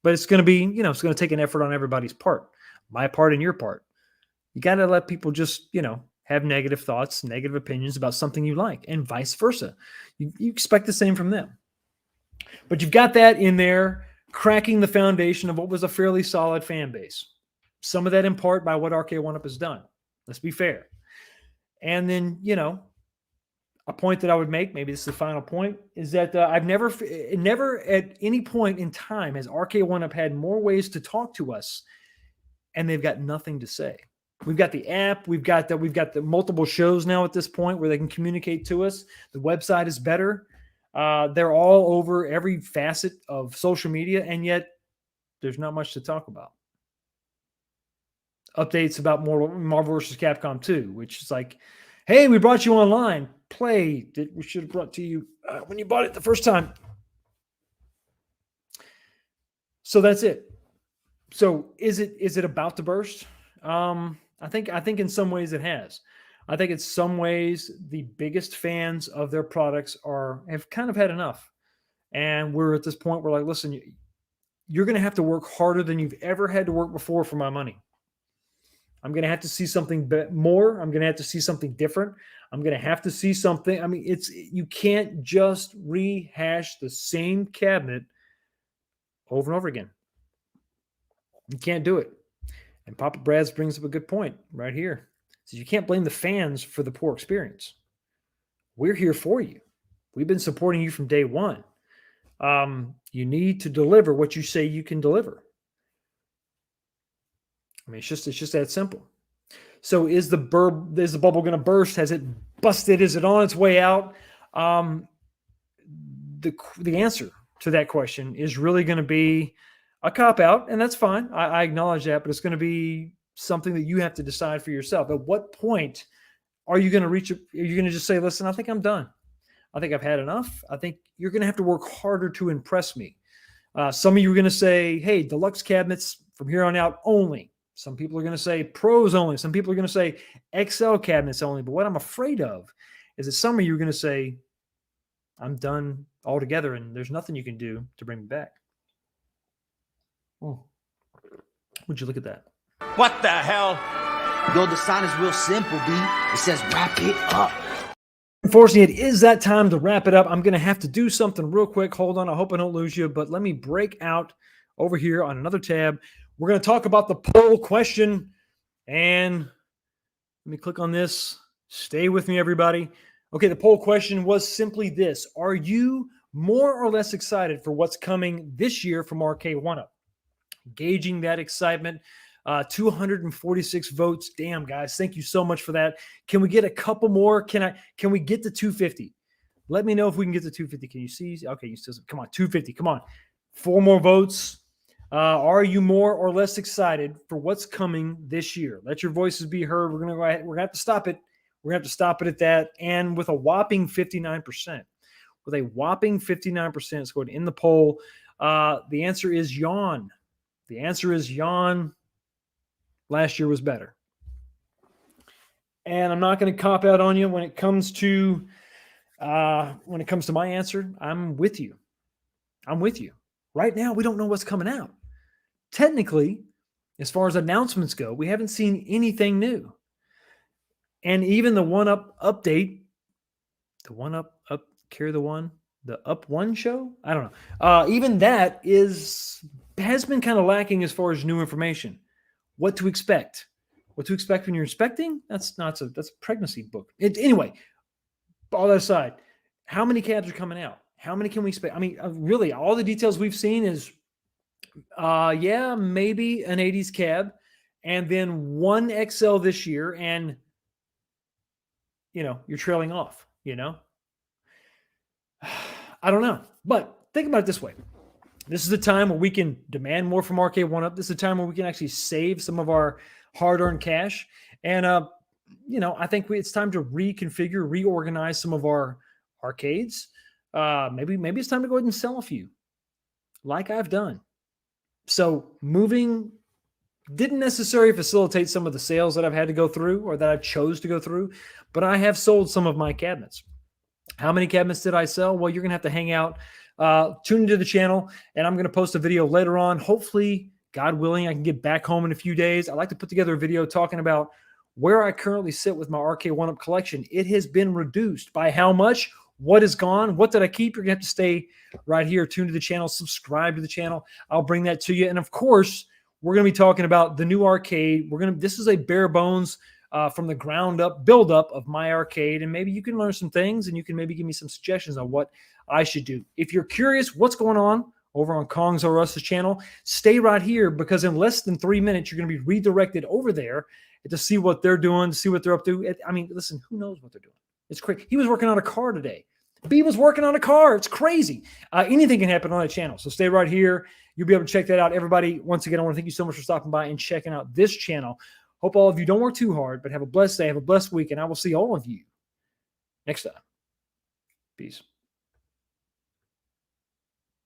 But it's going to be, it's going to take an effort on everybody's part, my part and your part. You got to let people just, have negative thoughts, negative opinions about something you like, and vice versa. You expect the same from them. But you've got that in there, cracking the foundation of what was a fairly solid fan base. Some of that in part by what Arcade1up has done. Let's be fair. And then, a point that I would make, maybe this is the final point, is that I've never at any point in time has Arcade1up had more ways to talk to us, and they've got nothing to say. We've got the app, we've got the multiple shows now at this point where they can communicate to us. The website is better. They're all over every facet of social media, and yet there's not much to talk about. Updates about Marvel vs. Capcom 2, which is like, hey, we brought you online. Play that we should have brought to you when you bought it the first time. So that's it. So is it about to burst? I think in some ways it has. I think in some ways the biggest fans of their products have kind of had enough. And we're at this point where like, listen, you're going to have to work harder than you've ever had to work before for my money. I'm going to have to see something more. I'm going to have to see something different. I'm going to have to see something. I mean, you can't just rehash the same cabinet over and over again. You can't do it. And Papa Brad's brings up a good point right here. He says you can't blame the fans for the poor experience. We're here for you. We've been supporting you from day one. You need to deliver what you say you can deliver. I mean, it's just that simple. So is the bubble going to burst? Has it busted? Is it on its way out? The answer to that question is really going to be a cop-out, and that's fine. I acknowledge that, but it's going to be something that you have to decide for yourself. At what point are you going to reach? Are you going to just say, listen, I think I'm done. I think I've had enough. I think you're going to have to work harder to impress me. Some of you are going to say, hey, deluxe cabinets from here on out only. Some people are going to say pros only. Some people are going to say XL cabinets only. But what I'm afraid of is that some of you are going to say, I'm done altogether, and there's nothing you can do to bring me back. Oh, would you look at that? What the hell? Yo, the sign is real simple, B. It says wrap it up. Unfortunately, it is that time to wrap it up. I'm going to have to do something real quick. Hold on. I hope I don't lose you, but let me break out over here on another tab. We're going to talk about the poll question, and let me click on this. Stay with me, everybody. Okay, the poll question was simply this. Are you more or less excited for what's coming this year from Arcade1up? Gauging that excitement. 246 votes. Damn, guys. Thank you so much for that. Can we get a couple more? Can we get to 250? Let me know if we can get to 250. Can you see? Okay, you still come on, 250. Come on. 4 more votes. Are you more or less excited for what's coming this year? Let your voices be heard. We're gonna go ahead. We're gonna have to stop it. We're gonna have to stop it at that. And with a whopping 59%. With a whopping 59%, let's go ahead in the poll. The answer is yawn. The answer is yawn. Last year was better. And I'm not going to cop out on you when it comes to my answer. I'm with you. I'm with you. Right now, we don't know what's coming out. Technically, as far as announcements go, we haven't seen anything new. And even the 1UP update, the 1UP up carry the one, the Up One show, I don't know. Even that has been kind of lacking as far as new information. What to expect? What to expect when you're inspecting? That's a pregnancy book. Anyway, all that aside, how many cabs are coming out? How many can we expect? I mean, really, all the details we've seen is, maybe an 80s cab, and then 1 XL this year, and you're trailing off. I don't know, but think about it this way. This is a time where we can demand more from Arcade1up. This is a time where we can actually save some of our hard-earned cash. And, I think it's time to reconfigure, reorganize some of our arcades. Maybe it's time to go ahead and sell a few, like I've done. So moving didn't necessarily facilitate some of the sales that I've had to go through or that I chose to go through, but I have sold some of my cabinets. How many cabinets did I sell? Well, you're going to have to hang out. Tune into the channel, and I'm going to post a video later on. Hopefully, God willing, I can get back home in a few days. I'd like to put together a video talking about where I currently sit with my Arcade1up collection. It has been reduced by how much? What is gone? What did I keep? You're going to have to stay right here, tune to the channel, subscribe to the channel. I'll bring that to you. And of course, we're going to be talking about the new arcade. This is a bare bones from the ground up build up of my arcade, and maybe you can learn some things, and you can maybe give me some suggestions on what I should do. If you're curious what's going on over on Kong's or Us's channel, stay right here, because in less than 3 minutes, you're going to be redirected over there to see what they're doing, to see what they're up to. I mean, listen, who knows what they're doing? It's crazy. He was working on a car today. B was working on a car. It's crazy. Anything can happen on that channel. So stay right here. You'll be able to check that out. Everybody, once again, I want to thank you so much for stopping by and checking out this channel. Hope all of you don't work too hard, but have a blessed day, have a blessed week, and I will see all of you next time. Peace.